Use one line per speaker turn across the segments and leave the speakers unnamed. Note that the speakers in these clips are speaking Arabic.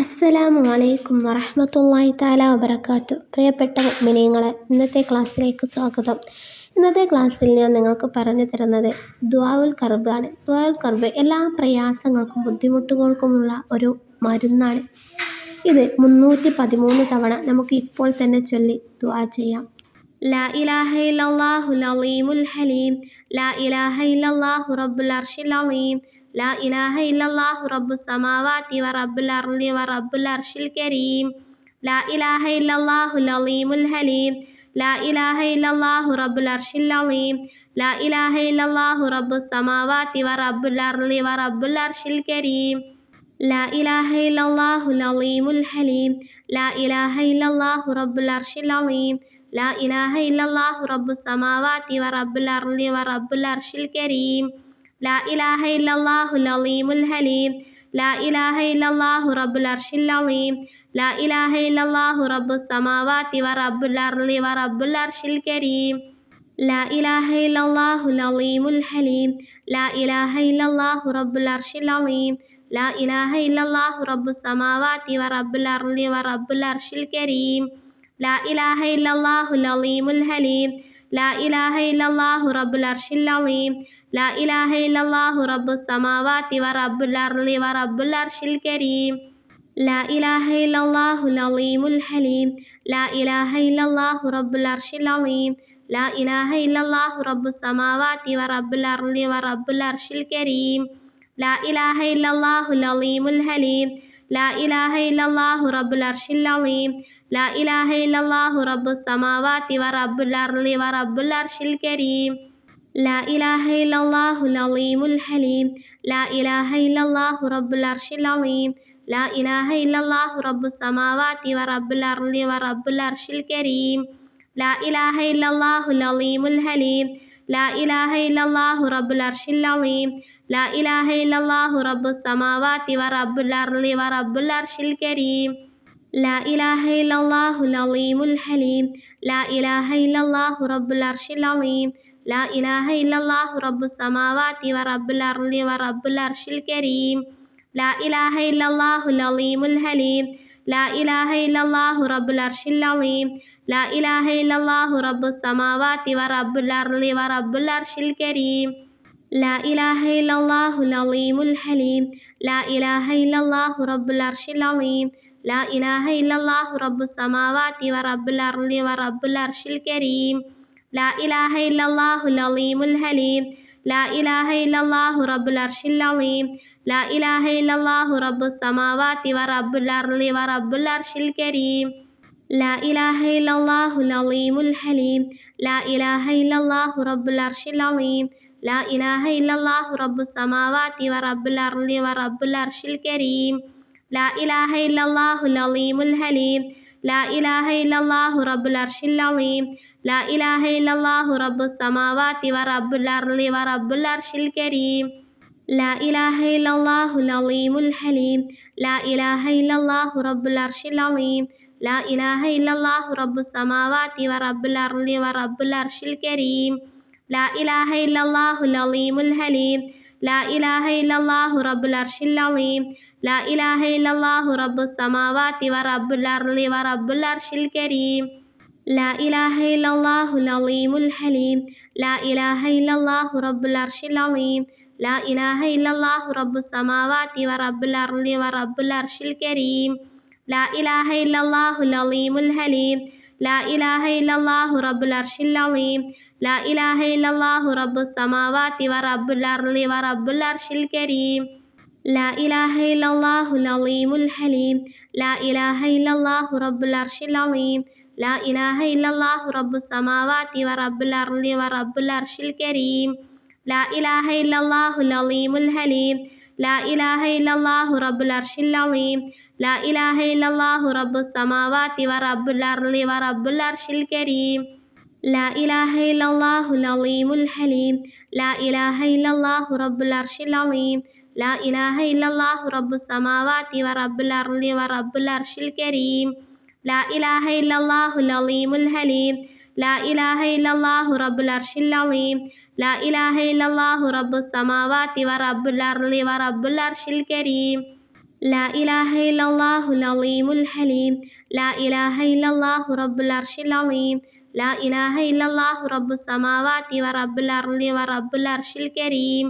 അസ്സലാമു അലൈക്കും വറഹ്മത്തുള്ളാഹി തആല വബറകാതുഹു. പ്രിയപ്പെട്ട മുഅ്മിനീങ്ങളെ, ഇന്നത്തെ ക്ലാസ്സിലേക്ക് സ്വാഗതം. ഇന്നത്തെ ക്ലാസ്സിൽ ഞാൻ നിങ്ങൾക്ക് പറഞ്ഞു തരുന്നത് ദുആഉൽ കർബ് ആണ്. ദുആഉൽ കർബ് എല്ലാ പ്രയാസങ്ങൾക്കും ബുദ്ധിമുട്ടുകൾക്കുമുള്ള ഒരു മരുന്നാണ്. ഇത് 313 തവണ നമുക്ക് ഇപ്പോൾ തന്നെ ചൊല്ലി ദുആ ചെയ്യാം. ലാ ഇലാഹ ഇല്ലല്ലാഹുൽ അളീമുൽ ഹലീം, ലാ ഇലാഹ ഇല്ലല്ലാഹു റബ്ബുൽ അർശിൽ അളീം, ലാ ഇലാഹ ഇല്ലല്ലാഹു റബ്ബുസ് സമാവാതി വ റബ്ബുൽ അർളി വ റബ്ബുൽ അർശിൽ കരീം, ലാ ഇലാഹ ഇല്ലല്ലാഹുൽ അളീമുൽ ഹലീം, ലാ ഇലാഹ ഇല്ലല്ലാഹു റബ്ബുൽ അർശിൽ അളീം, ലാ ഇലാഹ ഇല്ലല്ലാഹു റബ്ബുസ് സമാവാതി വ റബ്ബുൽ അർളി വ റബ്ബുൽ അർശിൽ കരീം, ലാ ഇലാഹ ഇല്ലല്ലാഹുൽ അളീമുൽ ഹലീം, ലാ ഇലാഹ ഇല്ലല്ലാഹു റബ്ബുൽ അർശിൽ അളീം, ലാ ഇലാഹ ഇല്ലല്ലാഹു റബ്ബുസ് സമാവാതി വ റബ്ബുൽ അർളി വ റബ്ബുൽ അർശിൽ കരീം, ലാ ഇലാഹ ഇല്ലല്ലാഹുൽ അളീമുൽ ഹലീം, ലാ ഇലാഹ ഇല്ലല്ലാഹു റബ്ബുൽ അർശിൽ അളീം, ലാ ഇലാഹ ഇല്ലല്ലാഹു റബ്ബുസ് സമാവാതി വ റബ്ബുൽ അർളി വ റബ്ബുൽ അർശിൽ കരീം, ലാ ഇലാഹ ഇല്ലല്ലാഹുൽ അളീമുൽ ഹലീം, ലാ ഇലാഹ ഇല്ലല്ലാഹു റബ്ബുൽ അർശിൽ അളീം, ലാ ഇലാഹ ഇല്ലല്ലാഹു റബ്ബുസ് സമാവാതി വ റബ്ബുൽ അർളി വ റബ്ബുൽ അർശിൽ കരീം, ലാ ഇലാഹ ഇല്ലല്ലാഹുൽ അളീമുൽ ഹലീം, ലാ ഇലാഹ ഇല്ലല്ലാഹു റബ്ബുൽ അർശിൽ അളീം, ലാ ഇലാഹ ഇല്ലല്ലാഹു റബ്ബുസ് സമാവാതി വ റബ്ബുൽ അർളി വ റബ്ബുൽ അർശിൽ കരീം, ലാ ഇലാഹ ഇല്ലല്ലാഹുൽ അളീമുൽ ഹലീം, ലാ ഇലാഹ ഇല്ലല്ലാഹു റബ്ബുൽ അർശിൽ അളീം, ലാ ഇലാഹ ഇല്ലല്ലാഹു റബ്ബുസ് സമാവാതി വ റബ്ബുൽ അർളി വ റബ്ബുൽ അർശിൽ കരീം, ലാ ഇലാഹ ഇല്ലല്ലാഹുൽ അളീമുൽ ഹലീം, ലാ ഇലാഹ ഇല്ലല്ലാഹു റബ്ബുൽ അർശിൽ അളീം, ലാ ഇലാഹ ഇല്ലല്ലാഹു റബ്ബുസ് സമാവാതി വ റബ്ബുൽ അർളി വ റബ്ബുൽ അർശിൽ കരീം, ലാ ഇലാഹ ഇല്ലല്ലാഹുൽ അളീമുൽ ഹലീം, ലാ ഇലാഹ ഇല്ലല്ലാഹു റബ്ബുൽ അർശിൽ അളീം, ലാ ഇലാഹ ഇല്ലല്ലാഹു റബ്ബുസ് സമാവാതി വ റബ്ബുൽ അർളി വ റബ്ബുൽ അർശിൽ കരീം, ലാ ഇലാഹ ഇല്ലല്ലാഹുൽ അളീമുൽ ഹലീം, ലാ ഇലാഹ ഇല്ലല്ലാഹു റബ്ബുൽ അർശിൽ അളീം, ലാ ഇലാഹ ഇല്ലല്ലാഹു റബ്ബുസ് സമാവാതി വ റബ്ബുൽ അർളി വ റബ്ബുൽ അർശിൽ കരീം, ലാ ഇലാഹ ഇല്ലല്ലാഹുൽ അളീമുൽ ഹലീം, ലാ ഇലാഹ ഇല്ലല്ലാഹു റബ്ബുൽ അർശിൽ അളീം, ലാ ഇലാഹ ഇല്ലല്ലാഹു റബ്ബുസ് സമാവാതി വ റബ്ബുൽ അർളി വ റബ്ബുൽ അർശിൽ കരീം, ലാ ഇലാഹ ഇല്ലല്ലാഹുൽ അളീമുൽ ഹലീം, ലാ ഇലാഹ ഇല്ലല്ലാഹു റബ്ബുൽ അർശിൽ അളീം, ലാ ഇലാഹ ഇല്ലല്ലാഹു റബ്ബുസ് സമാവാതി വ റബ്ബുൽ അർളി വ റബ്ബുൽ അർശിൽ കരീം, ലാ ഇലാഹ ഇല്ലല്ലാഹുൽ അളീമുൽ ഹലീം, ലാ ഇലാഹ ഇല്ലല്ലാഹു റബ്ബുൽ അർശിൽ അളീം, ലാ ഇലാഹ ഇല്ലല്ലാഹു റബ്ബുസ് സമാവാതി വ റബ്ബുൽ അർളി വ റബ്ബുൽ അർശിൽ കരീം, ലാ ഇലാഹ ഇല്ലല്ലാഹുൽ അളീമുൽ ഹലീം, ലാ ഇലാഹ ഇല്ലല്ലാഹു റബ്ബുൽ അർശിൽ അളീം, ലാ ഇലാഹ ഇല്ലല്ലാഹു റബ്ബുസ് സമാവാതി വ റബ്ബുൽ അർളി വ റബ്ബുൽ അർശിൽ കരീം, ലാ ഇലാഹ ഇല്ലല്ലാഹുൽ അളീമുൽ ഹലീം, ലാ ഇലാഹ ഇല്ലല്ലാഹു റബ്ബുൽ അർശിൽ അളീം, ലാ ഇലാഹ ഇല്ലല്ലാഹു റബ്ബുസ് സമാവാതി വ റബ്ബുൽ അർളി വ റബ്ബുൽ അർശിൽ കരീം, ലാ ഇലാഹ ഇല്ലല്ലാഹുൽ അളീമുൽ ഹലീം, ലാ ഇലാഹ ഇല്ലല്ലാഹു റബ്ബുൽ അർശിൽ അളീം, ലാ ഇലാഹ ഇല്ലല്ലാഹു റബ്ബുസ് സമാവാതി വ റബ്ബുൽ അർളി വ റബ്ബുൽ അർശിൽ കരീം, ലാ ഇലാഹ ഇല്ലല്ലാഹുൽ അളീമുൽ ഹലീം, ലാ ഇലാഹ ഇല്ലല്ലാഹു റബ്ബുൽ അർശിൽ അളീം, ലാ ഇലാഹ ഇല്ലല്ലാഹു റബ്ബുസ് സമാവാതി വ റബ്ബുൽ അർളി വ റബ്ബുൽ അർശിൽ കരീം, ലാ ഇലാഹ ഇല്ലല്ലാഹുൽ അളീമുൽ ഹലീം, ലാ ഇലാഹ ഇല്ലല്ലാഹു റബ്ബുൽ അർശിൽ അളീം, ലാ ഇലാഹ ഇല്ലല്ലാഹു റബ്ബുസ് സമാവാതി വ റബ്ബുൽ അർളി വ റബ്ബുൽ അർശിൽ കരീം, ലാ ഇലാഹ ഇല്ലല്ലാഹുൽ അളീമുൽ ഹലീം, ലാ ഇലാഹ ഇല്ലല്ലാഹു റബ്ബുൽ അർശിൽ അളീം, ലാ ഇലാഹ ഇല്ലല്ലാഹു റബ്ബുസ് സമാവാതി വ റബ്ബുൽ അർളി വ റബ്ബുൽ അർശിൽ കരീം, ലാ ഇലാഹ ഇല്ലല്ലാഹുൽ അളീമുൽ ഹലീം, ലാ ഇലാഹ ഇല്ലല്ലാഹു റബ്ബുൽ അർശിൽ അളീം, ലാ ഇലാഹ ഇല്ലല്ലാഹു റബ്ബുസ് സമാവാതി വ റബ്ബുൽ അർളി വ റബ്ബുൽ അർശിൽ കരീം, ലാ ഇലാഹ ഇല്ലല്ലാഹുൽ അളീമുൽ ഹലീം, ലാ ഇലാഹ ഇല്ലല്ലാഹു റബ്ബുൽ അർശിൽ അളീം, ലാ ഇലാഹ ഇല്ലല്ലാഹു റബ്ബുസ് സമാവാതി വ റബ്ബുൽ അർളി വ റബ്ബുൽ അർശിൽ കരീം, ലാ ഇലാഹ ഇല്ലല്ലാഹുൽ അളീമുൽ ഹലീം, ലാ ഇലാഹ ഇല്ലല്ലാഹു റബ്ബുൽ അർശിൽ അളീം, ലാ ഇലാഹ ഇല്ലല്ലാഹു റബ്ബുസ് സമാവാതി വ റബ്ബുൽ അർളി വ റബ്ബുൽ അർശിൽ കരീം, ലാ ഇലാഹ ഇല്ലല്ലാഹുൽ അളീമുൽ ഹലീം, ലാ ഇലാഹ ഇല്ലല്ലാഹു റബ്ബുൽ അർശിൽ അളീം, ലാ ഇലാഹ ഇല്ലല്ലാഹു റബ്ബുസ് സമാവാതി വ റബ്ബുൽ അർളി വ റബ്ബുൽ അർശിൽ കരീം, ലാ ഇലാഹ ഇല്ലല്ലാഹുൽ അളീമുൽ ഹലീം, ലാ ഇലാഹ ഇല്ലല്ലാഹു റബ്ബുൽ അർശിൽ അളീം, ലാ ഇലാഹ ഇല്ലല്ലാഹു റബ്ബുസ് സമാവാതി വ റബ്ബുൽ അർളി വ റബ്ബുൽ അർശിൽ കരീം, لا إله إلا الله العظيم الحليم. لا إله إلا الله رب العرش العظيم. لا إله إلا الله رب السماوات ورب الأرض ورب العرش الكريم.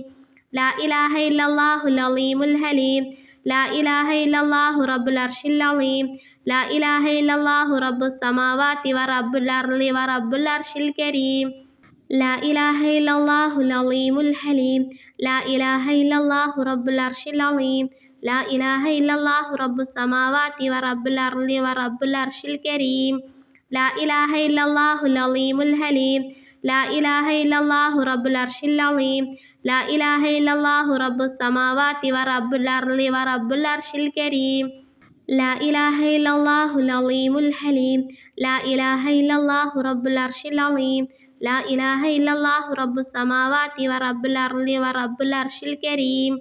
لا إله إلا الله العظيم الحليم. لا إله إلا الله رب العرش العظيم. لا إله إلا الله رب السماوات ورب الأرض ورب العرش الكريم. لا إله إلا الله العظيم الحليم. لا إله إلا الله رب العرش العظيم. لا إله إلا الله رب السماوات ورب الأرض ورب العرش الكريم. لا إله إلا الله العظيم الحليم. لا إله إلا الله رب العرش العظيم. لا إله إلا الله رب السماوات ورب الأرض ورب العرش الكريم. لا إله إلا الله العظيم الحليم. لا إله إلا الله رب العرش العظيم. لا إله إلا الله رب السماوات ورب الأرض ورب العرش الكريم.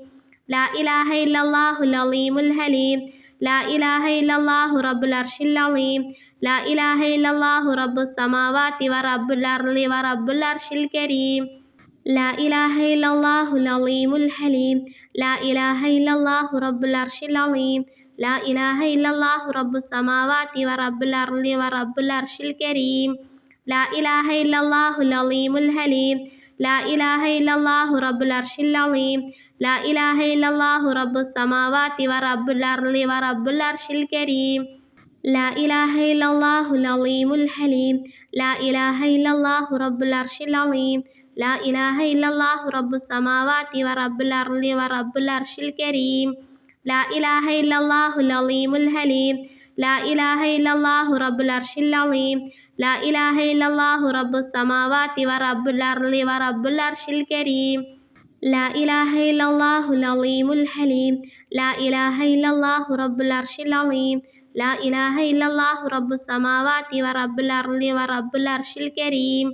لا إله إلا الله العظيم الحليم. لا إله إلا الله رب العرش العظيم. لا إله إلا الله رب السماوات ورب الأرض ورب العرش الكريم. لا إله إلا الله العظيم الحليم. لا إله إلا الله رب العرش العظيم. لا إله إلا الله رب السماوات ورب الأرض ورب العرش الكريم. لا إله إلا الله العظيم الحليم. لا إله إلا الله رب العرش العظيم. لا إله إلا الله رب السماوات ورب الأرض ورب العرش الكريم. لا إله إلا الله العظيم الحليم. لا إله إلا الله رب العرش العظيم. لا إله إلا الله رب السماوات ورب الأرض ورب العرش الكريم. لا إله إلا الله العظيم الحليم. لا إله إلا الله رب العرش العظيم. لا إله إلا الله رب السماوات ورب الأرض ورب العرش الكريم. لا إله إلا الله العظيم الحليم. لا إله إلا الله رب العرش العظيم. لا إله إلا الله رب السماوات ورب الأرض ورب العرش الكريم.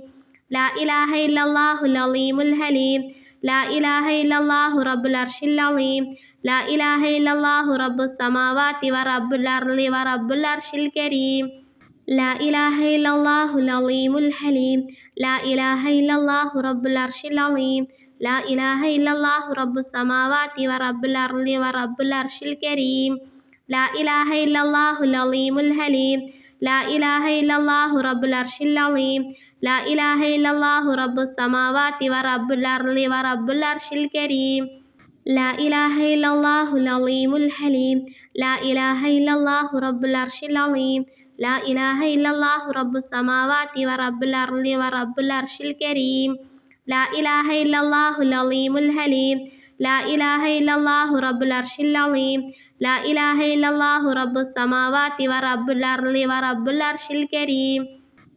لا إله إلا الله العظيم الحليم. لا إله إلا الله رب العرش العظيم. لا إله إلا الله رب السماوات ورب الأرض ورب العرش الكريم. لا إله إلا الله العظيم الحليم. لا إله إلا الله رب العرش العظيم. لا إله إلا الله رب السماوات ورب الأرض ورب العرش الكريم. لا إله إلا الله العظيم الحليم. لا إله إلا الله رب العرش العظيم. لا إله إلا الله رب السماوات ورب الأرض ورب العرش الكريم. لا إله إلا الله العظيم الحليم. لا إله إلا الله رب العرش العظيم. لا إله إلا الله رب السماوات ورب الأرض ورب العرش الكريم. لا إله إلا الله العظيم الحليم. لا إله إلا الله رب العرش العظيم. لا إله إلا الله رب السماوات ورب الأرض ورب العرش الكريم.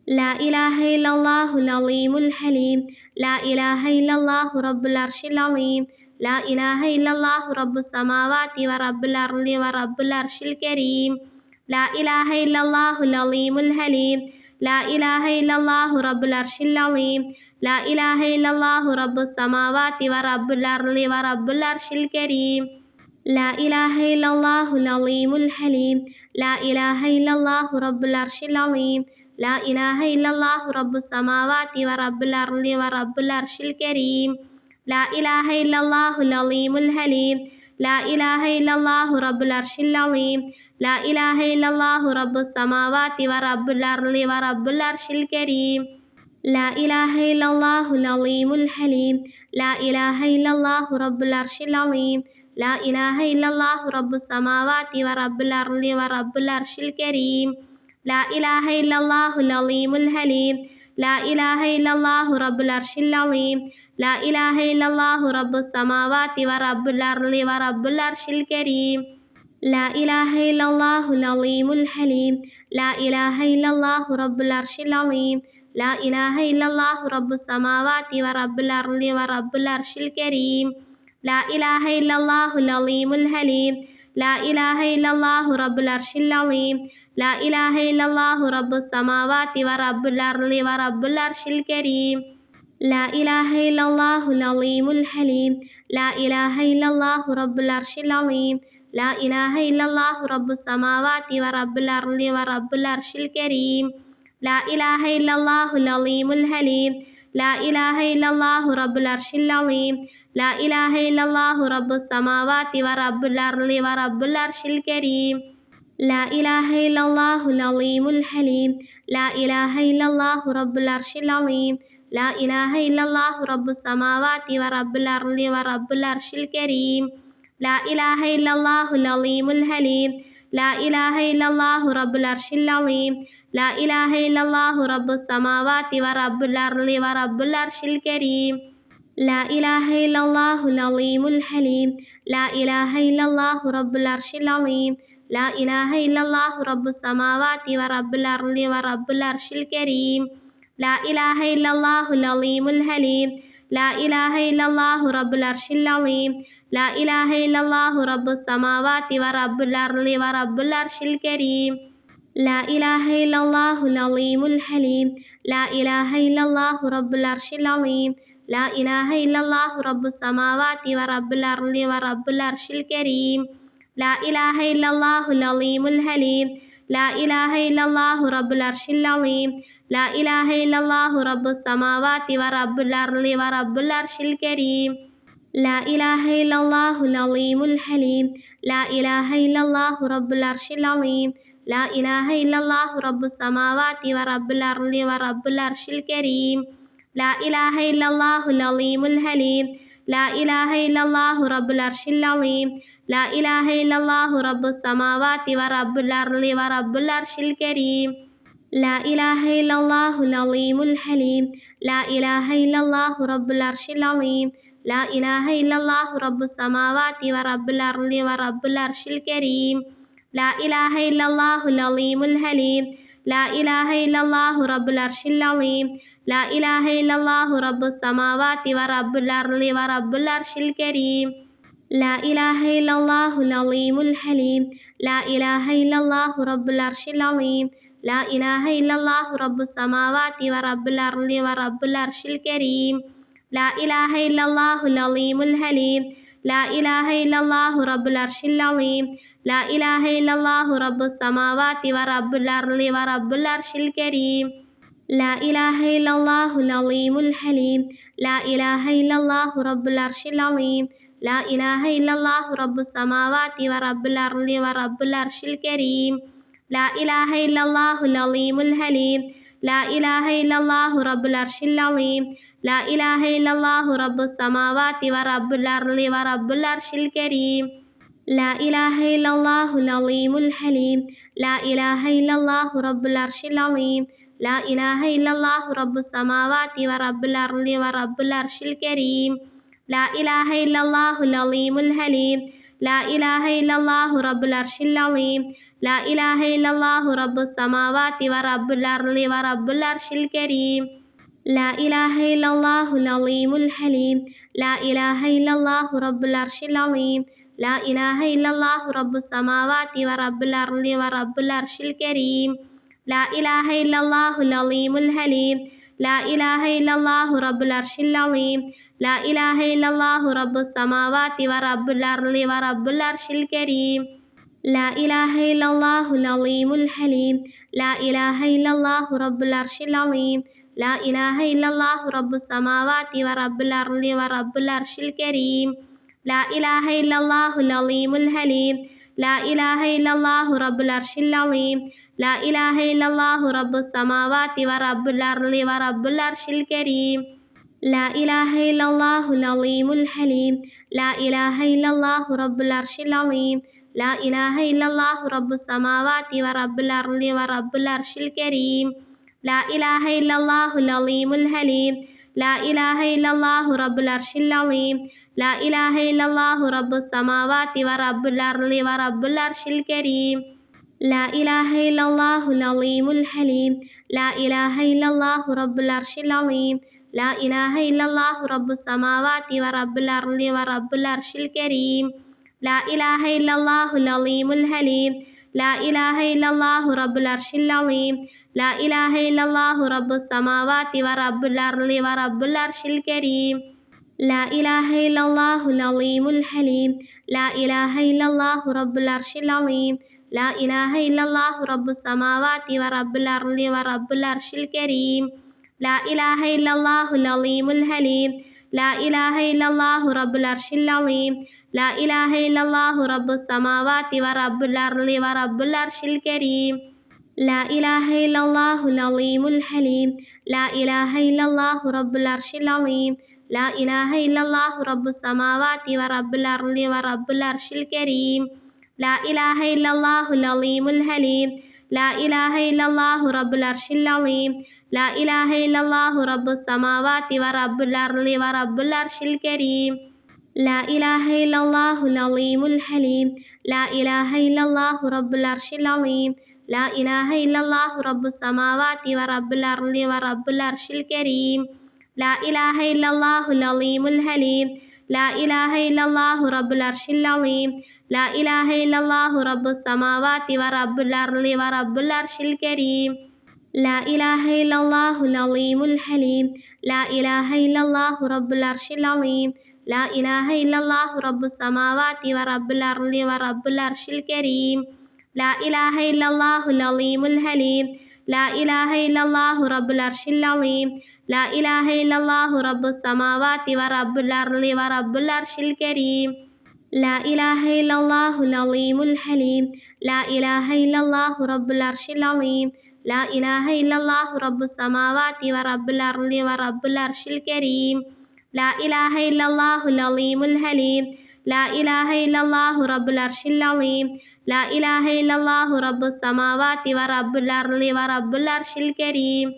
لا إله إلا الله العظيم الحليم. لا إله إلا الله رب العرش العظيم. لا إله إلا الله رب السماوات ورب الأرض ورب العرش الكريم. لا إله إلا الله العظيم الحليم. لا إله إلا الله رب العرش العظيم. لا إله إلا الله رب السماوات ورب الأرض ورب العرش الكريم. لا إله إلا الله العظيم الحليم. لا إله إلا الله رب العرش العظيم. لا إله إلا الله رب السماوات ورب الأرض ورب العرش الكريم. لا إله إلا الله العظيم الحليم. لا إله إلا الله رب العرش العظيم. لا إله إلا الله رب السماوات ورب الأرض ورب العرش الكريم. لا إله إلا الله العظيم الحليم. لا إله إلا الله رب العرش العظيم. لا إله إلا الله رب السماوات ورب الأرض ورب العرش الكريم. لا إله إلا الله العظيم الحليم. لا إله إلا الله رب العرش العظيم. لا إله إلا الله رب السماوات ورب الأرض ورب العرش الكريم. لا إله إلا الله العظيم الحليم. لا إله إلا الله رب العرش العظيم. لا إله إلا الله رب السماوات ورب الأرض ورب العرش الكريم. لا إله إلا الله العظيم الحليم. لا إله إلا الله رب العرش العظيم. لا إله إلا الله رب السماوات ورب الأرض ورب العرش الكريم. لا إله إلا الله العظيم الحليم. لا إله إلا الله رب العرش العظيم. لا إله إلا الله رب السماوات ورب الأرض ورب العرش الكريم. لا إله إلا الله العظيم الحليم. لا إله إلا الله رب العرش العظيم لا إله إلا الله رب السماوات ورب الأرض ورب العرش الكريم لا إله إلا الله العظيم الحليم لا إله إلا الله رب العرش العظيم لا إله إلا الله رب السماوات ورب الأرض ورب العرش الكريم لا إله إلا الله العظيم الحليم لا إله إلا الله رب العرش العظيم لا إله إلا الله رب السماوات ورب الأرض ورب العرش الكريم لا إله إلا الله العظيم الحليم لا إله إلا الله رب العرش العظيم لا إله إلا الله رب السماوات ورب الأرض ورب العرش الكريم لا إله إلا الله العظيم الحليم لا إله إلا الله رب العرش العظيم لا إله إلا الله رب السماوات ورب الأرض ورب العرش الكريم لا إله إلا الله العظيم الحليم لا إله إلا الله رب العرش العظيم لا إله إلا الله رب السماوات ورب الأرض ورب العرش الكريم لا إله إلا الله العظيم الحليم لا إله إلا الله رب العرش العظيم لا إله إلا الله رب السماوات ورب الأرض ورب العرش الكريم لا إله إلا الله العظيم الحليم لا إله إلا الله رب العرش العظيم لا إله إلا الله رب السماوات ورب الأرض ورب العرش الكريم لا إله إلا الله العظيم الحليم لا إله إلا الله رب العرش العظيم لا إله إلا الله رب السماوات ورب الأرض ورب العرش الكريم لا إله إلا الله العظيم الحليم لا إله إلا الله رب العرش العظيم لا إله إلا الله رب السماوات ورب الأرض ورب العرش الكريم لا إله إلا الله العظيم الحليم لا إله إلا الله رب العرش العظيم لا إله إلا الله رب السماوات ورب الأرض ورب العرش الكريم لا إله إلا الله العظيم الحليم لا إله إلا الله رب العرش العظيم لا إله إلا الله رب السماوات ورب الأرض ورب العرش الكريم لا إله إلا الله العظيم الحليم لا إله إلا الله رب العرش العظيم لا إله إلا الله رب السماوات ورب الأرض ورب العرش الكريم لا إله إلا الله العظيم الحليم لا إله إلا الله رب العرش العظيم لا إله إلا الله رب السماوات ورب الأرض ورب العرش الكريم لا إله إلا الله العظيم الحليم لا إله إلا الله رب العرش العظيم لا إله إلا الله رب السماوات ورب الأرض ورب العرش الكريم لا إله إلا الله العظيم الحليم لا إله إلا الله رب العرش العظيم لا إله إلا الله رب السماوات ورب الأرض ورب العرش الكريم لا إله إلا الله العظيم الحليم لا إله إلا الله رب العرش العظيم لا إله إلا الله رب السماوات ورب الأرض ورب العرش الكريم لا إله إلا الله العظيم الحليم لا إله إلا الله رب العرش العظيم لا إله إلا الله رب السماوات ورب الأرض ورب العرش الكريم لا إله إلا الله العظيم الحليم لا إله إلا الله رب العرش العظيم لا إله إلا الله رب السماوات ورب الأرض ورب العرش الكريم لا إله إلا الله العظيم الحليم لا إله إلا الله رب العرش العظيم لا إله إلا الله رب السماوات ورب الأرض ورب العرش الكريم لا إله إلا الله العظيم الحليم لا إله إلا الله رب العرش العظيم لا إله إلا الله رب السماوات ورب الأرض ورب العرش الكريم لا إله إلا الله العظيم الحليم لا إله إلا الله رب العرش العظيم لا إله إلا الله رب السماوات ورب الأرض ورب العرش الكريم لا إله إلا الله العظيم الحليم لا إله إلا الله رب العرش العظيم لا إله إلا الله رب السماوات ورب الأرض ورب العرش الكريم لا إله إلا الله العظيم الحليم لا إله إلا الله رب العرش العظيم لا إله إلا الله رب السماوات ورب الأرض ورب العرش الكريم لا إله إلا الله العظيم الحليم لا إله إلا الله رب العرش العظيم لا إله إلا الله رب السماوات ورب الأرض ورب العرش الكريم لا إله إلا الله العظيم الحليم لا إله إلا الله رب العرش العظيم لا إله إلا الله رب السماوات ورب الأرض ورب العرش الكريم لا إله إلا الله العظيم الحليم لا إله إلا الله رب العرش العظيم لا إله إلا الله رب السماوات ورب الأرض ورب العرش الكريم لا إله إلا الله العظيم الحليم لا إله إلا الله رب العرش العظيم لا إله إلا الله رب السماوات ورب الأرض ورب العرش الكريم لا إله إلا الله العظيم الحليم لا إله إلا الله رب العرش العظيم لا إله إلا الله رب السماوات ورب الأرض ورب العرش الكريم لا إله إلا الله العظيم الحليم لا إله إلا الله رب العرش العظيم لا إله إلا الله رب السماوات ورب الأرض ورب العرش الكريم لا إله إلا الله العظيم الحليم لا إله إلا الله رب العرش العظيم لا إله إلا الله رب السماوات ورب الأرض ورب العرش الكريم لا إله إلا الله العظيم الحليم لا إله إلا الله رب العرش العظيم لا إله إلا الله رب السماوات ورب الأرض ورب العرش الكريم لا إله إلا الله العظيم الحليم لا إله إلا الله رب العرش العظيم لا إله إلا الله رب السماوات ورب الأرض ورب العرش الكريم لا إله إلا الله العظيم الحليم لا إله إلا الله رب العرش العظيم لا إله إلا الله رب السماوات ورب الأرض ورب العرش الكريم لا إله إلا الله العظيم الحليم لا إله إلا الله رب العرش العظيم لا إله إلا الله رب السماوات ورب الأرض ورب العرش الكريم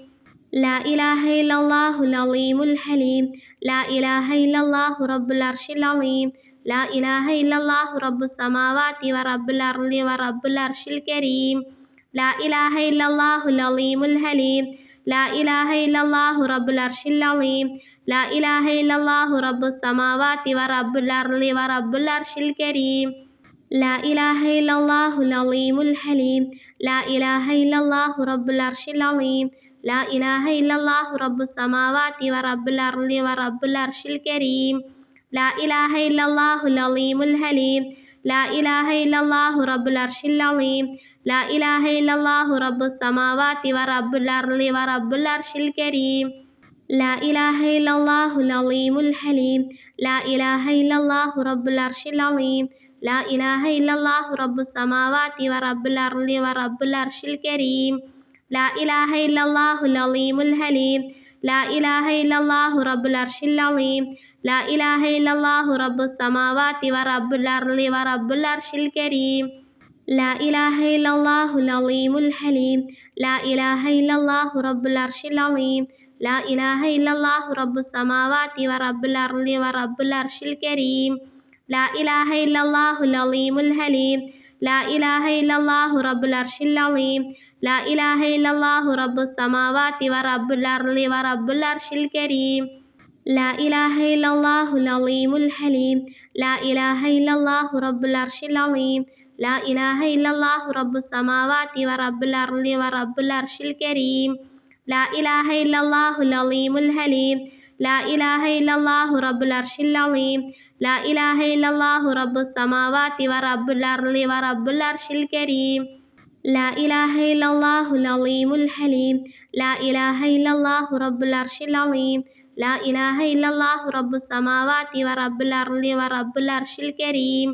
لا إله إلا الله العظيم الحليم لا إله إلا الله رب العرش العظيم لا إله إلا الله رب السماوات ورب الأرض ورب العرش الكريم لا إله إلا الله العظيم الحليم لا إله إلا الله رب العرش العظيم لا إله إلا الله رب السماوات ورب الأرض ورب العرش الكريم لا إله إلا الله العظيم الحليم لا إله إلا الله رب العرش العظيم لا إله إلا الله رب السماوات ورب الأرض ورب العرش الكريم لا إله إلا الله العظيم الحليم لا إله إلا الله رب العرش العظيم لا إله إلا الله رب السماوات ورب الأرض ورب العرش الكريم لا إله إلا الله العظيم الحليم لا إله إلا الله رب العرش العظيم لا إله إلا الله رب السماوات ورب الأرض ورب العرش الكريم لا إله إلا الله العظيم الحليم لا إله إلا الله رب العرش العظيم لا إله إلا الله رب السماوات ورب الأرض ورب العرش الكريم لا إله إلا الله العظيم الحليم لا إله إلا الله رب العرش العظيم لا إله إلا الله رب السماوات ورب الأرض ورب العرش الكريم لا إله إلا الله العظيم الحليم لا إله إلا الله رب العرش العظيم لا إله إلا الله رب السماوات ورب الأرض ورب العرش الكريم لا إله إلا الله العظيم الحليم لا إله إلا الله رب العرش العظيم لا إله إلا الله رب السماوات ورب الأرض ورب العرش الكريم لا إله إلا الله العظيم الحليم لا إله إلا الله رب العرش العظيم لا إله إلا الله رب السماوات ورب الأرض ورب العرش الكريم لا إله إلا الله العظيم الحليم لا إله إلا الله رب العرش العظيم لا إله إلا الله رب السماوات ورب الأرض ورب العرش الكريم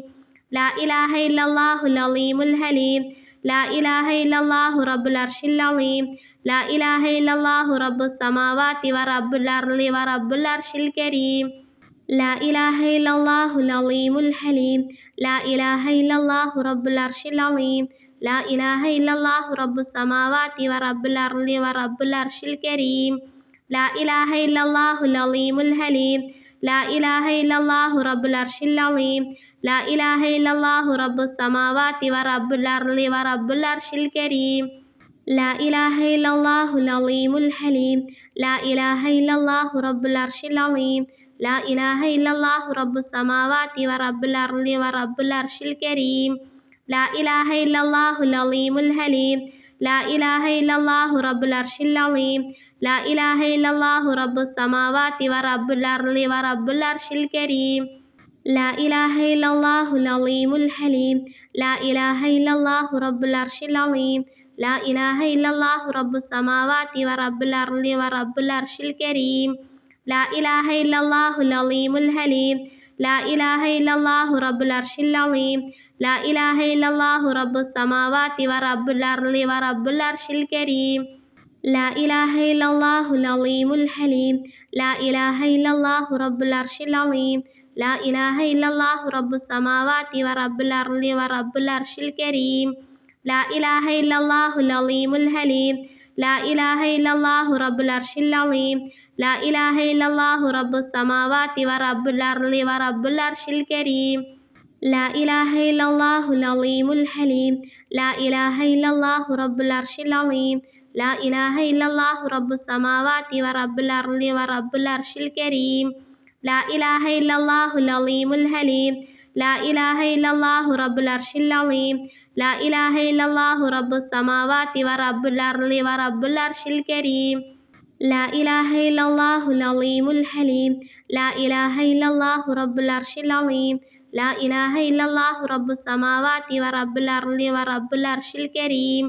لا إله إلا الله العظيم الحليم لا إله إلا الله رب العرش العظيم لا إله إلا الله رب السماوات ورب الأرض ورب العرش الكريم لا إله إلا الله العظيم الحليم لا إله إلا الله رب العرش العظيم لا إله إلا الله رب السماوات ورب الأرض ورب العرش الكريم لا إله إلا الله العظيم الحليم لا إله إلا الله رب العرش العظيم لا إله إلا الله رب السماوات ورب الأرض ورب العرش الكريم لا إله إلا الله العظيم الحليم لا إله إلا الله رب العرش العظيم لا إله إلا الله رب السماوات ورب الأرض ورب العرش الكريم لا إله إلا الله العظيم الحليم لا إله إلا الله رب العرش العظيم لا إله إلا الله رب السماوات ورب الأرض ورب العرش الكريم لا إله إلا الله العظيم الحليم لا إله إلا الله رب العرش العظيم لا إله إلا الله رب السماوات ورب الأرض ورب العرش الكريم لا إله إلا الله العظيم الحليم لا إله إلا الله رب العرش العظيم لا إله إلا الله رب السماوات ورب الأرض ورب العرش الكريم لا إله إلا الله العظيم الحليم لا إله إلا الله رب العرش العظيم لا إله إلا الله رب السماوات ورب الأرض ورب العرش الكريم لا إله إلا الله العظيم الحليم لا إله إلا الله رب العرش العظيم لا إله إلا الله رب السماوات ورب الأرض ورب العرش الكريم لا إله إلا الله العظيم الحليم لا إله إلا الله رب العرش العظيم لا إله إلا الله رب السماوات ورب الأرض ورب العرش الكريم لا إله إلا الله العظيم الحليم لا إله إلا الله رب العرش العظيم لا إله إلا الله رب السماوات ورب الأرض ورب العرش الكريم لا إله إلا الله العظيم الحليم لا إله إلا الله رب العرش العظيم لا إله إلا الله رب السماوات ورب الأرض ورب العرش الكريم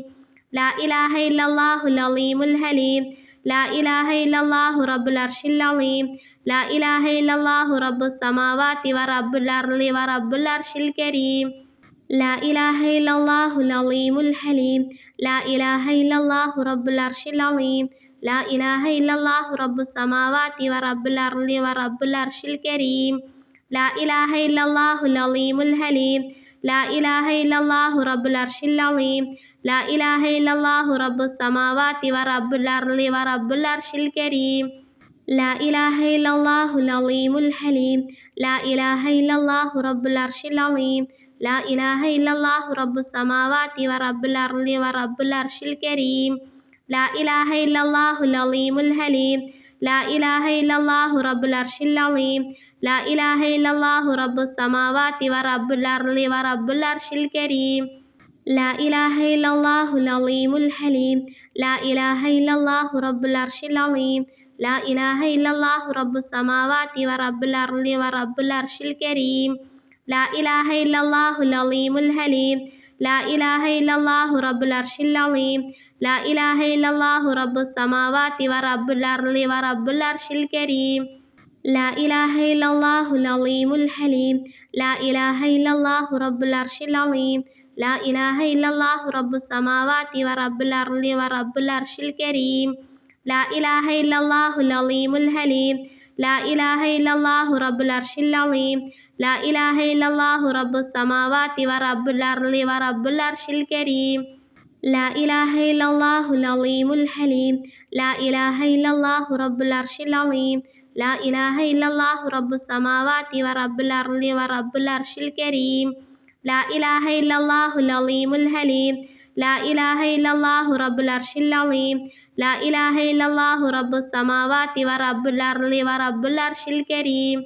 لا إله إلا الله العظيم الحليم لا إله إلا الله رب العرش العظيم لا إله إلا الله رب السماوات ورب الأرض ورب العرش الكريم لا إله إلا الله العظيم الحليم لا إله إلا الله رب العرش العظيم لا إله إلا الله رب السماوات ورب الأرض ورب العرش الكريم لا إله إلا الله العظيم الحليم لا إله إلا الله رب العرش العظيم لا إله إلا الله رب السماوات ورب الأرض ورب العرش الكريم لا إله إلا الله العظيم الحليم لا إله إلا الله رب العرش العظيم لا إله إلا الله رب السماوات ورب الأرض ورب العرش الكريم لا إله إلا الله العظيم الحليم لا إله إلا الله رب العرش العظيم لا إله إلا الله رب السماوات ورب الأرض ورب العرش الكريم لا إله إلا الله العظيم الحليم لا إله إلا الله رب العرش العظيم لا إله إلا الله رب السماوات ورب الأرض ورب العرش الكريم لا إله إلا الله العظيم الحليم لا إله إلا الله رب العرش العظيم لا إله إلا الله رب السماوات ورب الأرض ورب العرش الكريم لا إله إلا الله العظيم الحليم لا إله إلا الله رب العرش العظيم لا إله إلا الله رب السماوات ورب الأرض ورب العرش الكريم لا إله إلا الله العظيم الحليم لا إله إلا الله رب العرش العظيم لا إله إلا الله رب السماوات ورب الأرض ورب العرش الكريم لا إله إلا الله العظيم الحليم لا إله إلا الله رب العرش العظيم لا إله إلا الله رب السماوات ورب الأرض ورب العرش الكريم لا إله إلا الله العظيم الحليم لا إله إلا الله رب العرش العظيم لا إله إلا الله رب السماوات ورب الأرض ورب العرش الكريم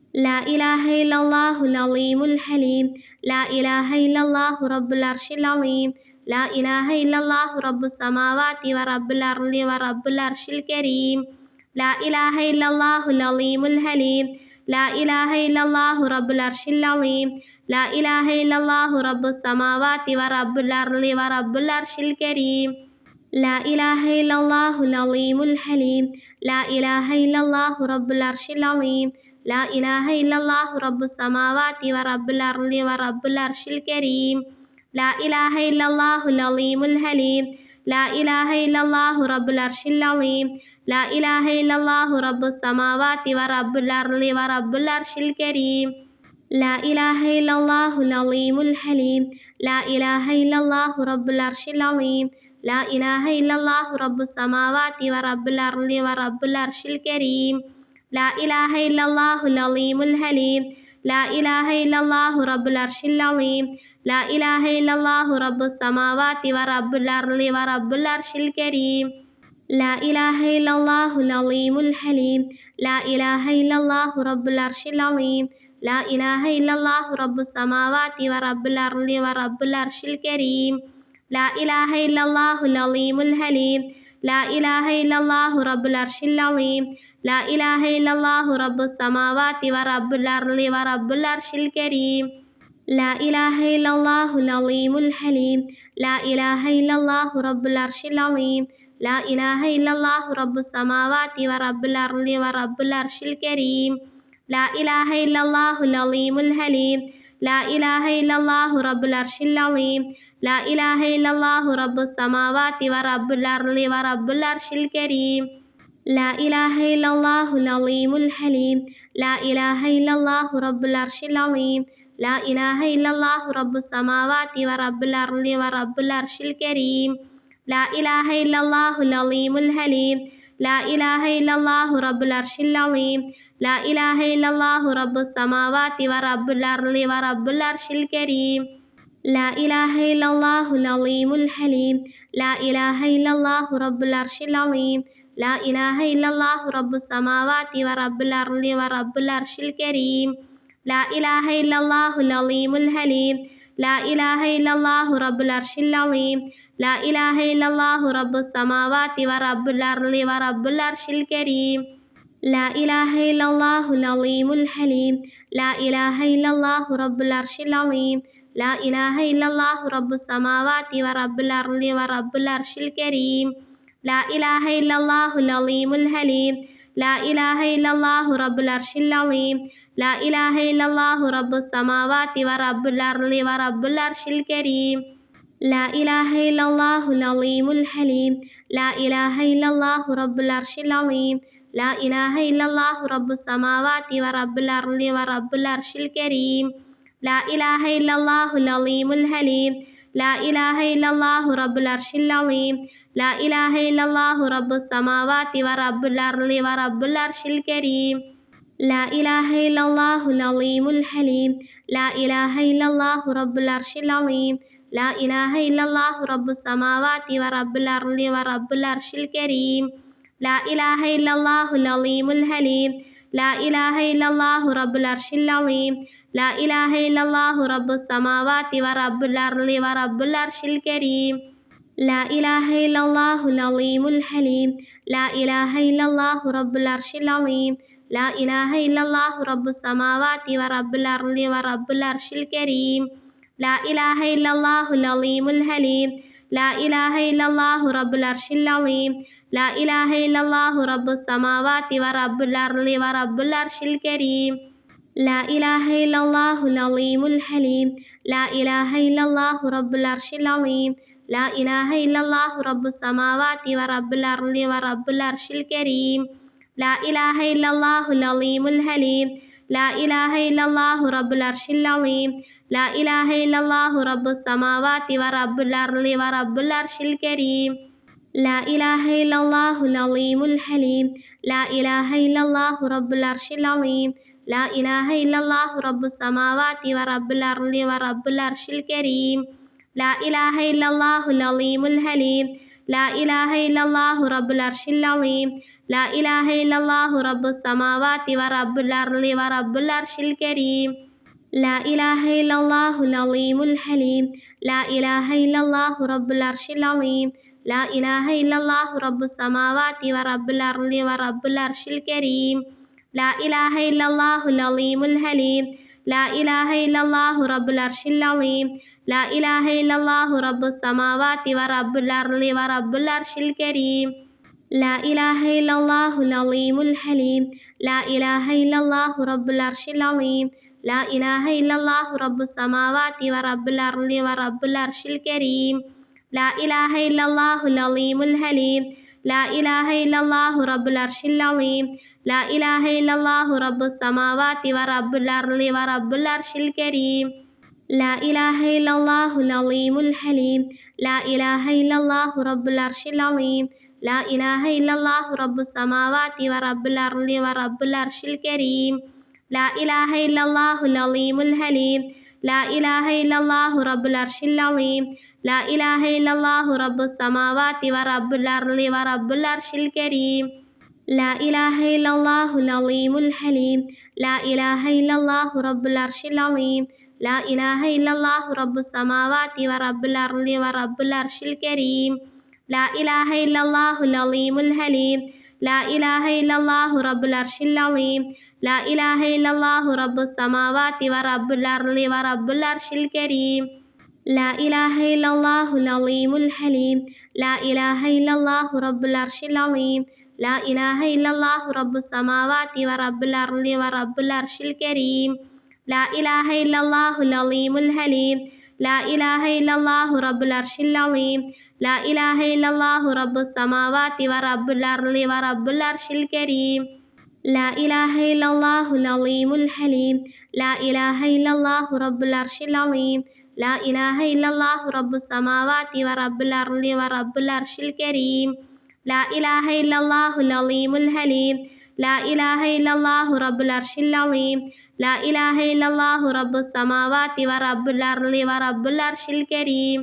لا إله إلا الله العظيم الحليم لا إله إلا الله رب العرش العظيم لا إله إلا الله رب السماوات ورب الأرض ورب العرش الكريم لا إله إلا الله العظيم الحليم لا إله إلا الله رب العرش العظيم لا إله إلا الله رب السماوات ورب الأرض ورب العرش الكريم لا إله إلا الله العظيم الحليم لا إله إلا الله رب العرش العظيم لا إله إلا الله رب السماوات ورب الأرض ورب العرش الكريم لا إله إلا الله العظيم الحليم لا إله إلا الله رب العرش العظيم لا إله إلا الله رب السماوات ورب الأرض ورب العرش الكريم لا إله إلا الله العظيم الحليم لا إله إلا الله رب العرش العظيم لا إله إلا الله رب السماوات ورب الأرض ورب العرش الكريم لا إله إلا الله العظيم الحليم لا إله إلا الله رب العرش العظيم لا إله إلا الله رب السماوات ورب الأرض ورب العرش الكريم لا إله إلا الله العظيم الحليم لا إله إلا الله رب العرش العظيم لا إله إلا الله رب السماوات ورب الأرض ورب العرش الكريم لا إله إلا الله العظيم الحليم لا إله إلا الله رب العرش العظيم لا إله إلا الله رب السماوات ورب الأرض ورب العرش الكريم لا إله إلا الله العظيم الحليم. لا إله إلا الله رب العرش العظيم. لا إله إلا الله رب السماوات ورب الأرض ورب العرش الكريم. لا إله إلا الله العظيم الحليم. لا إله إلا الله رب العرش العظيم. لا إله إلا الله رب السماوات ورب الأرض ورب العرش الكريم. لا إله إلا الله العظيم الحليم. لا إله إلا الله رب العرش العظيم. لا إله إلا الله رب السماوات ورب الأرض ورب العرش الكريم. لا إله إلا الله العظيم الحليم. لا إله إلا الله رب العرش العظيم. لا إله إلا الله رب السماوات ورب الأرض ورب العرش الكريم. لا إله إلا الله العظيم الحليم. لا إله إلا الله رب العرش العظيم. لا إله إلا الله رب السماوات ورب الأرض ورب العرش الكريم. لا إله إلا الله العظيم الحليم. لا إله إلا الله رب العرش العظيم. لا إله إلا الله رب السماوات ورب الأرض ورب العرش الكريم. لا إله إلا الله العظيم الحليم. لا إله إلا الله رب العرش العظيم. لا إله إلا الله رب السماوات ورب الأرض ورب العرش الكريم. لا إله إلا الله العظيم الحليم. لا إله إلا الله رب العرش العظيم. لا إله إلا الله رب السماوات ورب الأرض ورب العرش الكريم. لا إله إلا الله العظيم الحليم. لا إله إلا الله رب العرش العظيم. لا إله إلا الله رب السماوات ورب الأرض ورب العرش الكريم. لا إله إلا الله العظيم الحليم. لا إله إلا الله رب العرش العظيم. لا إله إلا الله رب السماوات ورب الأرض ورب العرش الكريم. لا إله إلا الله العظيم الحليم. لا إله إلا الله رب العرش العظيم. لا إله إلا الله رب السماوات ورب الأرض ورب العرش الكريم. لا إله إلا الله العظيم الحليم. لا إله إلا الله رب العرش العظيم. لا إله إلا الله رب السماوات ورب الأرض ورب العرش الكريم. لا إله إلا الله العظيم الحليم. لا إله إلا الله رب العرش العظيم. لا إله إلا الله رب السماوات ورب الأرض ورب العرش الكريم. لا إله إلا الله العظيم الحليم. لا إله إلا الله رب العرش العظيم. لا إله إلا الله رب السماوات ورب الأرض ورب العرش الكريم. لا إله إلا الله العظيم الحليم. لا إله إلا الله رب العرش العظيم. لا إله إلا الله رب السماوات ورب الأرض ورب العرش الكريم. لا إله إلا الله العظيم الحليم. لا إله إلا الله رب العرش العظيم. لا إله إلا الله رب السماوات ورب الأرض ورب العرش الكريم. لا إله إلا الله العظيم الحليم. لا إله إلا الله رب العرش العظيم. لا إله إلا الله رب السماوات ورب الأرض ورب العرش الكريم. لا إله إلا الله العظيم الحليم. لا إله إلا الله رب العرش العظيم. لا إله إلا الله رب السماوات ورب الأرض ورب العرش الكريم. لا إله إلا الله العظيم الحليم. لا إله إلا الله رب العرش العظيم. لا إله إلا الله رب السماوات ورب الأرض ورب العرش الكريم. لا إله إلا الله العظيم الحليم. لا إله إلا الله رب العرش العظيم. لا إله إلا الله رب السماوات ورب الأرض ورب العرش الكريم. لا إله إلا الله العظيم الحليم. لا إله إلا الله رب العرش العظيم. لا إله إلا الله رب السماوات ورب الأرض ورب العرش الكريم. لا إله إلا الله العظيم الحليم. لا إله إلا الله رب العرش العظيم. لا إله إلا الله رب السماوات ورب الأرض ورب العرش الكريم. لا إله إلا الله العظيم الحليم. لا إله إلا الله رب العرش العظيم. لا إله إلا الله رب السماوات ورب الأرض ورب العرش الكريم. لا إله إلا الله العظيم الحليم. لا إله إلا الله رب العرش العظيم. لا إله إلا الله رب السماوات ورب الأرض ورب العرش الكريم. لا إله إلا الله العظيم الحليم. لا إله إلا الله رب العرش العظيم. لا إله إلا الله رب السماوات ورب الأرض ورب العرش الكريم. لا إله إلا الله العظيم الحليم. لا إله إلا الله رب العرش العظيم لا إله إلا الله رب السماوات ورب الأرض ورب العرش الكريم لا إله إلا الله العظيم الحليم لا إله إلا الله رب العرش العظيم لا إله إلا الله رب السماوات ورب الأرض ورب العرش الكريم لا إله إلا الله العظيم الحليم لا إله إلا الله رب العرش العظيم لا إله إلا الله رب السماوات ورب الأرض ورب العرش الكريم لا إله إلا الله العظيم الحليم لا إله إلا الله رب العرش العظيم لا إله إلا الله رب السماوات ورب الأرض ورب العرش الكريم لا إله إلا الله العظيم الحليم لا إله إلا الله رب العرش العظيم لا إله إلا الله رب السماوات ورب الأرض ورب العرش الكريم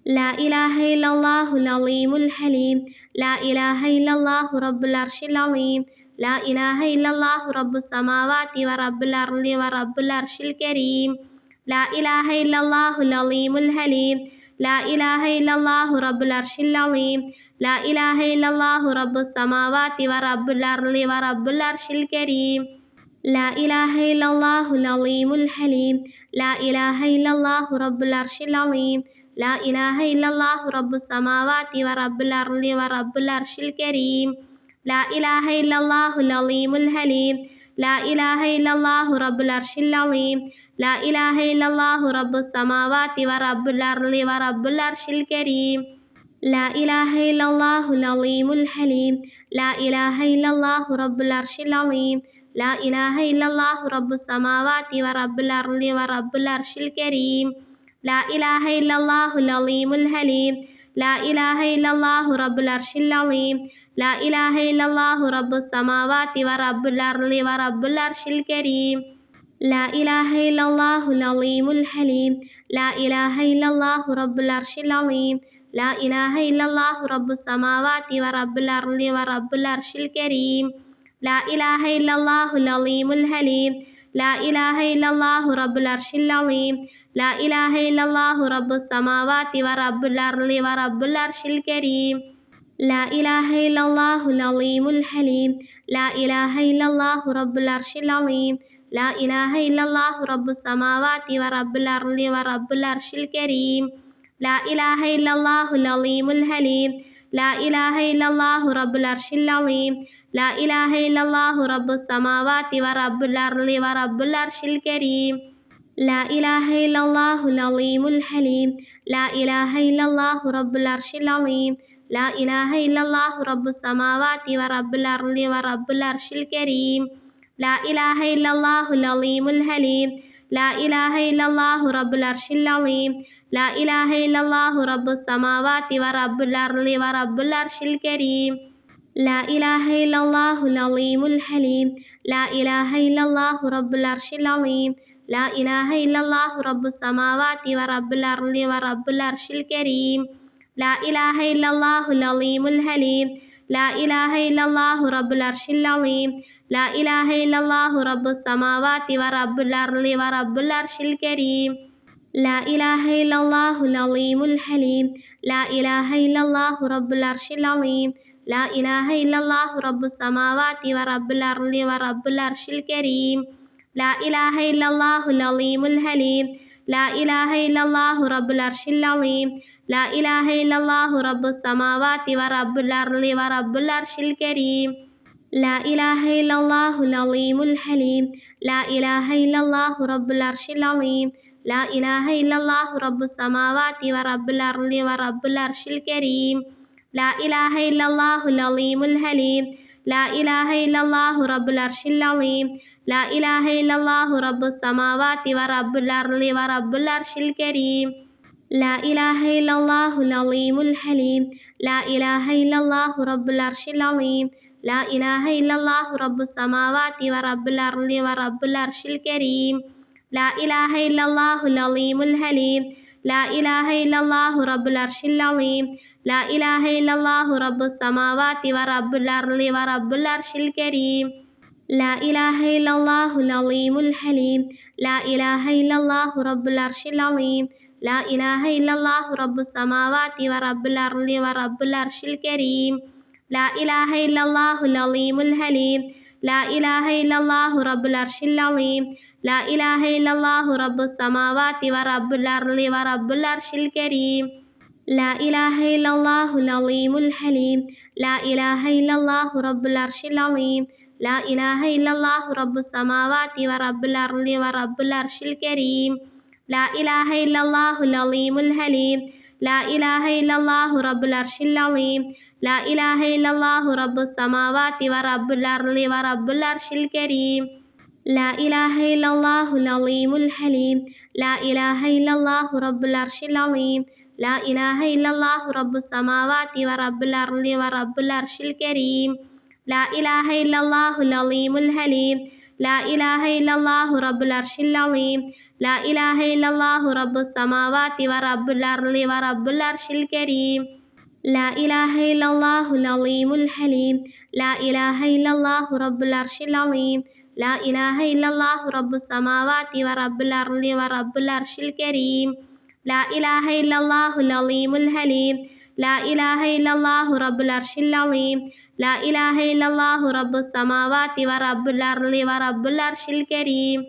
لا إله إلا الله العظيم الحليم لا إله إلا الله رب العرش العظيم لا إله إلا الله رب السماوات ورب الأرض ورب العرش الكريم لا إله إلا الله العظيم الحليم لا إله إلا الله رب العرش العظيم لا إله إلا الله رب السماوات ورب الأرض ورب العرش الكريم لا إله إلا الله العظيم الحليم لا إله إلا الله رب العرش العظيم لا إله إلا الله رب السماوات ورب الأرض ورب العرش الكريم لا إله إلا الله العظيم الحليم لا إله إلا الله رب العرش العظيم لا إله إلا الله رب السماوات ورب الأرض ورب العرش الكريم لا إله إلا الله العظيم الحليم لا إله إلا الله رب العرش العظيم لا إله إلا الله رب السماوات ورب الأرض ورب العرش الكريم لا إله إلا الله العظيم الحليم لا إله إلا الله رب العرش العظيم لا إله إلا الله رب السماوات ورب الأرض ورب العرش الكريم لا إله إلا الله العظيم الحليم لا إله إلا الله رب العرش العظيم لا إله إلا الله رب السماوات ورب الأرض ورب العرش الكريم لا إله إلا الله العظيم الحليم لا إله إلا الله رب العرش العظيم لا إله إلا الله رب السماوات ورب الأرض ورب العرش الكريم لا إله إلا الله العظيم الحليم لا إله إلا الله رب العرش العظيم لا إله إلا الله رب السماوات ورب الأرض ورب العرش الكريم لا إله إلا الله العظيم الحليم لا إله إلا الله رب العرش العظيم لا إله إلا الله رب السماوات ورب الأرض ورب العرش الكريم لا إله إلا الله العظيم الحليم لا إله إلا الله رب العرش العظيم لا إله إلا الله رب السماوات ورب الأرض ورب العرش الكريم لا إله إلا الله العظيم الحليم لا إله إلا الله رب العرش العظيم لا إله إلا الله رب السماوات ورب الأرض ورب العرش الكريم لا إله إلا الله العظيم الحليم لا إله إلا الله رب العرش العظيم لا إله إلا الله رب السماوات ورب الأرض ورب العرش الكريم لا إله إلا الله العظيم الحليم لا إله إلا الله رب العرش العظيم لا إله إلا الله رب السماوات ورب الأرض ورب العرش الكريم لا إله إلا الله العظيم الحليم لا إله إلا الله رب العرش العظيم لا إله إلا الله رب السماوات ورب الأرض ورب العرش الكريم لا إله إلا الله العظيم الحليم لا إله إلا الله رب العرش العظيم لا إله إلا الله رب السماوات ورب الأرض ورب العرش الكريم لا إله إلا الله العظيم الحليم لا إله إلا الله رب العرش العظيم لا إله إلا الله رب السماوات ورب الأرض ورب العرش الكريم لا إله إلا الله العظيم الحليم لا إله إلا الله رب العرش العظيم لا إله إلا الله رب السماوات ورب الأرض ورب العرش الكريم لا إله إلا الله العظيم الحليم لا إله إلا الله رب العرش العظيم لا إله إلا الله رب السماوات ورب الأرض ورب العرش الكريم لا إله إلا الله العظيم الحليم لا إله إلا الله رب العرش العظيم لا إله إلا الله رب السماوات ورب الأرض ورب العرش الكريم لا إله إلا الله العظيم الحليم لا إله إلا الله رب العرش العظيم لا إله إلا الله رب السماوات ورب الأرض ورب العرش الكريم لا إله إلا الله العظيم الحليم لا إله إلا الله رب العرش العظيم لا إله إلا الله رب السماوات ورب الأرض ورب العرش الكريم لا إله إلا الله العظيم الحليم لا إله إلا الله رب العرش العظيم لا إله إلا الله رب السماوات ورب الأرض ورب العرش الكريم لا إله إلا الله العظيم الحليم لا إله إلا الله رب العرش العظيم لا إله إلا الله رب السماوات ورب الأرض ورب العرش الكريم لا إله إلا الله العظيم الحليم لا إله إلا الله رب العرش العظيم لا إله إلا الله رب السماوات ورب الأرض ورب العرش الكريم لا إله إلا الله العظيم الحليم لا إله إلا الله رب العرش العظيم لا إله إلا الله رب السماوات ورب الأرض ورب العرش الكريم لا إله إلا الله العظيم الحليم لا إله إلا الله رب العرش العظيم لا إله إلا الله رب السماوات ورب الأرض ورب العرش الكريم لا إله إلا الله العظيم الحليم لا إله إلا الله رب العرش العظيم لا إله إلا الله رب السماوات ورب الأرض ورب العرش الكريم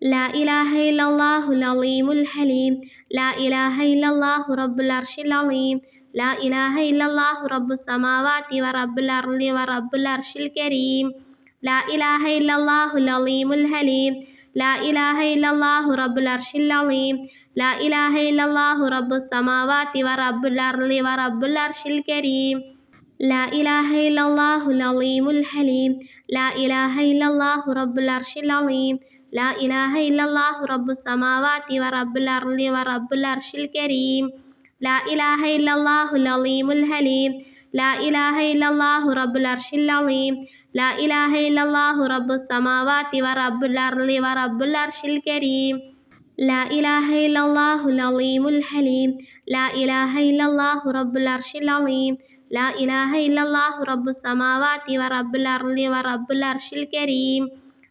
لا إله إلا الله العظيم الحليم لا إله إلا الله رب العرش العظيم لا إله إلا الله رب السماوات ورب الأرض ورب العرش الكريم لا إله إلا الله العظيم الحليم لا إله إلا الله رب العرش العظيم لا إله إلا الله رب السماوات ورب الأرض ورب العرش الكريم لا إله إلا الله العظيم الحليم لا إله إلا الله رب العرش العظيم لا إله إلا الله رب السماوات ورب الأرض ورب العرش الكريم لا إله إلا الله العظيم الحليم لا إله إلا الله رب العرش العظيم لا إله إلا الله رب السماوات ورب الأرض ورب العرش الكريم لا إله إلا الله العظيم الحليم لا إله إلا الله رب العرش العظيم لا إله إلا الله رب السماوات ورب الأرض ورب العرش الكريم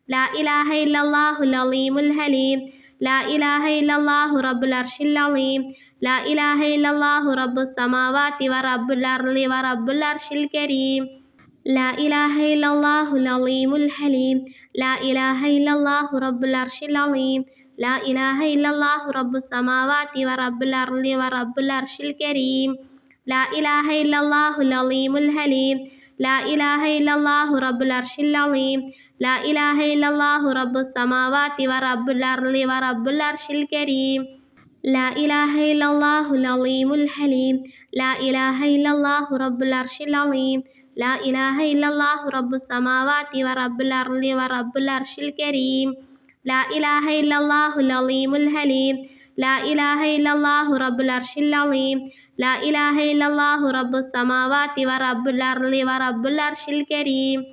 لا إله إلا الله العظيم الحليم لا إله إلا الله رب العرش العظيم لا إله إلا الله رب السماوات ورب الأرض ورب العرش الكريم لا إله إلا الله العظيم الحليم لا إله إلا الله رب العرش العظيم لا إله إلا الله رب السماوات ورب الأرض ورب العرش الكريم لا إله إلا الله العظيم الحليم لا إله إلا الله رب العرش العظيم لا إله إلا الله رب السماوات ورب الأرض ورب العرش الكريم لا إله إلا الله العظيم الحليم لا إله إلا الله رب العرش العظيم لا إله إلا الله رب السماوات ورب الأرض ورب العرش الكريم لا إله إلا الله العظيم الحليم لا إله إلا الله رب العرش العظيم لا إله إلا الله رب السماوات ورب الأرض ورب العرش الكريم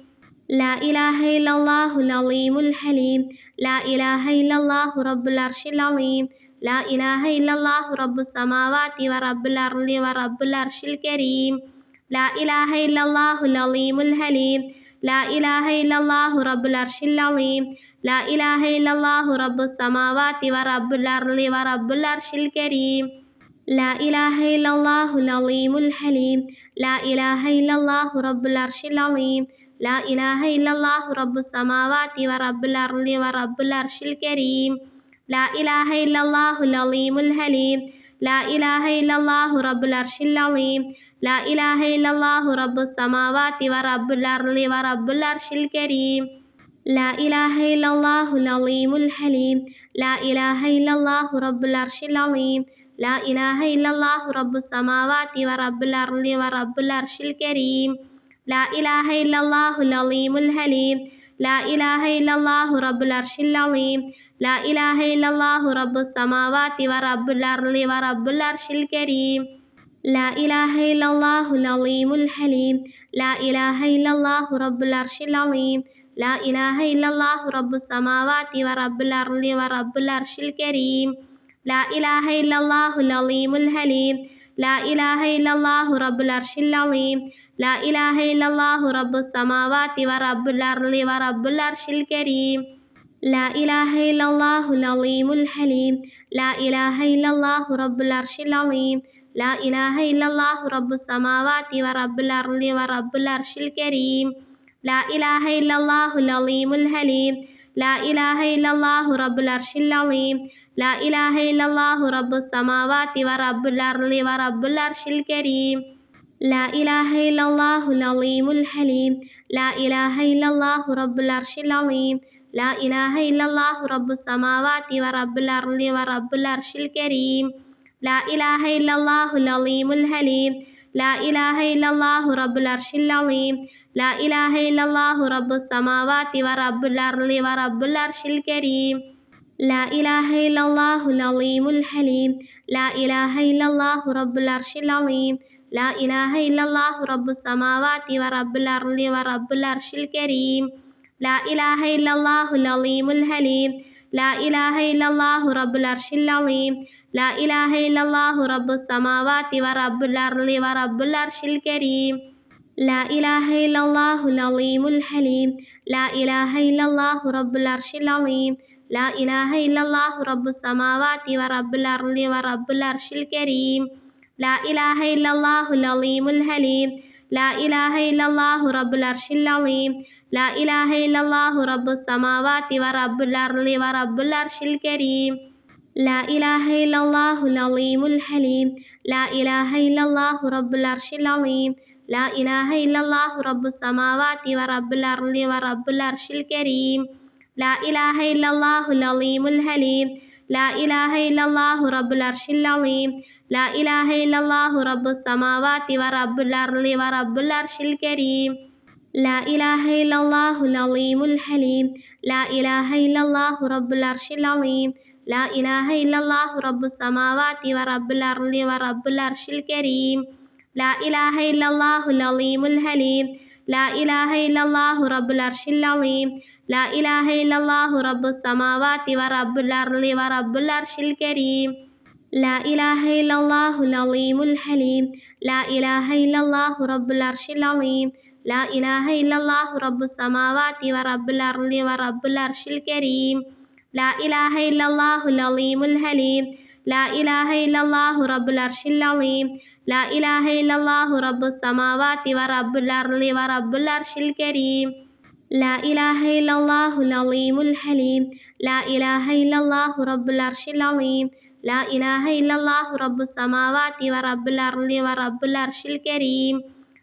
لا إله إلا الله العظيم الحليم لا إله إلا الله رب العرش العظيم لا إله إلا الله رب السماوات ورب الأرض ورب العرش الكريم لا إله إلا الله العظيم الحليم لا إله إلا الله رب العرش العظيم لا إله إلا الله رب السماوات ورب الأرض ورب العرش الكريم لا إله إلا الله العظيم الحليم لا إله إلا الله رب العرش العظيم لا إله إلا الله رب السماوات ورب الأرض ورب العرش الكريم لا إله إلا الله العظيم الحليم لا إله إلا الله رب العرش العظيم لا إله إلا الله رب السماوات ورب الأرض ورب العرش الكريم لا إله إلا الله العظيم الحليم لا إله إلا الله رب العرش العظيم لا إله إلا الله رب السماوات ورب الأرض ورب العرش الكريم لا إله إلا الله العظيم الحليم لا إله إلا الله رب العرش العظيم لا إله إلا الله رب السماوات ورب الأرض ورب العرش الكريم لا إله إلا الله العظيم الحليم لا إله إلا الله رب العرش العظيم لا إله إلا الله رب السماوات ورب الأرض ورب العرش الكريم لا إله إلا الله العظيم الحليم لا إله إلا الله رب العرش العظيم لا إله إلا الله رب السماوات ورب الأرض ورب العرش الكريم لا إله إلا الله العظيم الحليم لا إله إلا الله رب العرش العظيم لا إله إلا الله رب السماوات ورب الأرض ورب العرش الكريم لا إله إلا الله العظيم الحليم لا إله إلا الله رب العرش العظيم لا إله إلا الله رب السماوات ورب الأرض ورب العرش الكريم لا إله إلا الله العظيم الحليم لا إله إلا الله رب العرش العظيم لا إله إلا الله رب السماوات ورب الأرض ورب العرش الكريم لا إله إلا الله العظيم الحليم لا إله إلا الله رب العرش العظيم لا إله إلا الله رب السماوات ورب الأرض ورب العرش الكريم لا إله إلا الله العظيم الحليم لا إله إلا الله رب العرش العظيم لا إله إلا الله رب السماوات ورب الأرض ورب العرش الكريم لا إله إلا الله العظيم الحليم لا إله إلا الله رب العرش العظيم لا إله إلا الله رب السماوات ورب الأرض ورب العرش الكريم لا إله إلا الله العظيم الحليم لا إله إلا الله رب العرش العظيم لا إله إلا الله رب السماوات ورب الأرض ورب العرش الكريم لا إله إلا الله العظيم الحليم لا إله إلا الله رب العرش العظيم لا إله إلا الله رب السماوات ورب الأرض ورب العرش الكريم لا إله إلا الله العظيم الحليم لا إله إلا الله رب العرش العظيم لا إله إلا الله رب السماوات ورب الأرض ورب العرش الكريم لا إله إلا الله العظيم الحليم لا إله إلا الله رب العرش العظيم لا إله إلا الله رب السماوات ورب الأرض ورب العرش الكريم لا إله إلا الله العظيم الحليم لا إله إلا الله رب العرش العظيم لا إله إلا الله رب السماوات ورب الأرض ورب العرش الكريم لا إله إلا الله العظيم الحليم لا إله إلا الله رب العرش العظيم لا إله إلا الله رب السماوات ورب الأرض ورب العرش الكريم لا إله إلا الله العظيم الحليم لا إله إلا الله رب العرش العظيم لا إله إلا الله رب السماوات ورب الأرض ورب العرش الكريم لا إله إلا الله العظيم الحليم لا إله إلا الله رب العرش العظيم لا إله إلا الله رب السماوات ورب الأرض ورب العرش الكريم لا إله إلا الله العظيم الحليم لا إله إلا الله رب العرش العظيم لا إله إلا الله رب السماوات ورب الأرض ورب العرش الكريم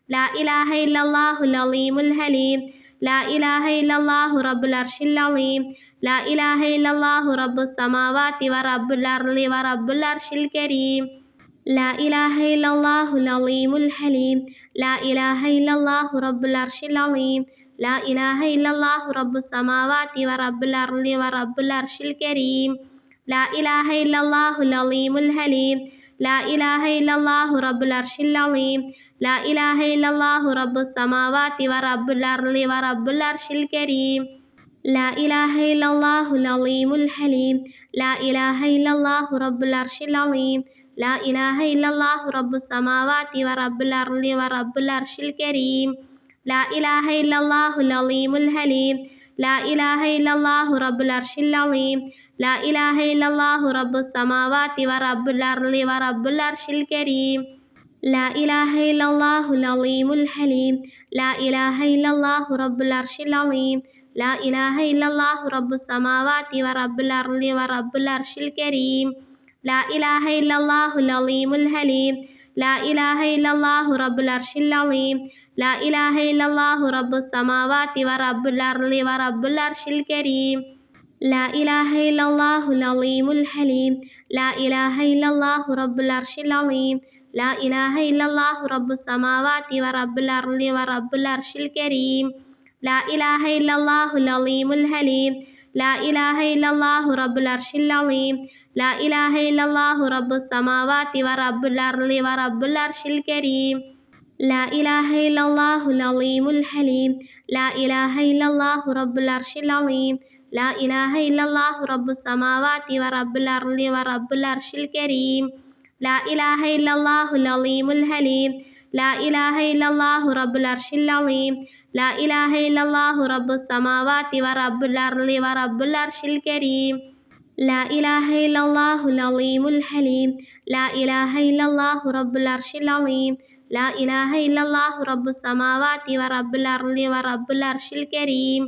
لا إله إلا الله العظيم الحليم لا إله إلا الله رب العرش العظيم لا إله إلا الله رب السماوات ورب الأرض ورب العرش الكريم لا إله إلا الله العظيم الحليم لا إله إلا الله رب العرش العظيم لا إله إلا الله رب السماوات ورب الأرض ورب العرش الكريم لا إله إلا الله العظيم الحليم لا إله إلا الله رب العرش العظيم لا إله إلا الله رب السماوات ورب الأرض ورب العرش الكريم لا إله إلا الله العظيم الحليم لا إله إلا الله رب العرش العظيم لا إله إلا الله رب السماوات ورب الأرض ورب العرش الكريم لا إله إلا الله العظيم الحليم لا إله إلا الله رب العرش العظيم لا إله إلا الله رب السماوات ورب الأرض ورب العرش الكريم لا إله إلا الله العظيم الحليم لا إله إلا الله رب العرش العظيم لا إله إلا الله رب السماوات ورب الأرض ورب العرش الكريم لا إله إلا الله العظيم الحليم لا إله إلا الله رب العرش العظيم لا إله إلا الله رب السماوات ورب الأرض ورب العرش الكريم لا إله إلا الله العظيم الحليم لا إله إلا الله رب العرش العظيم لا إله إلا الله رب السماوات ورب الأرض ورب العرش الكريم لا إله إلا الله العظيم الحليم لا إله إلا الله رب العرش العظيم لا إله إلا الله رب السماوات ورب الأرض ورب العرش الكريم لا إله إلا الله العظيم الحليم لا إله إلا الله رب العرش العظيم لا إله إلا الله رب السماوات ورب الأرض ورب العرش الكريم لا إله إلا الله العظيم الحليم لا إله إلا الله رب العرش العظيم لا إله إلا الله رب السماوات ورب الأرض ورب العرش الكريم لا إله إلا الله العظيم الحليم لا إله إلا الله رب العرش العظيم لا إله إلا الله رب السماوات ورب الأرض ورب العرش الكريم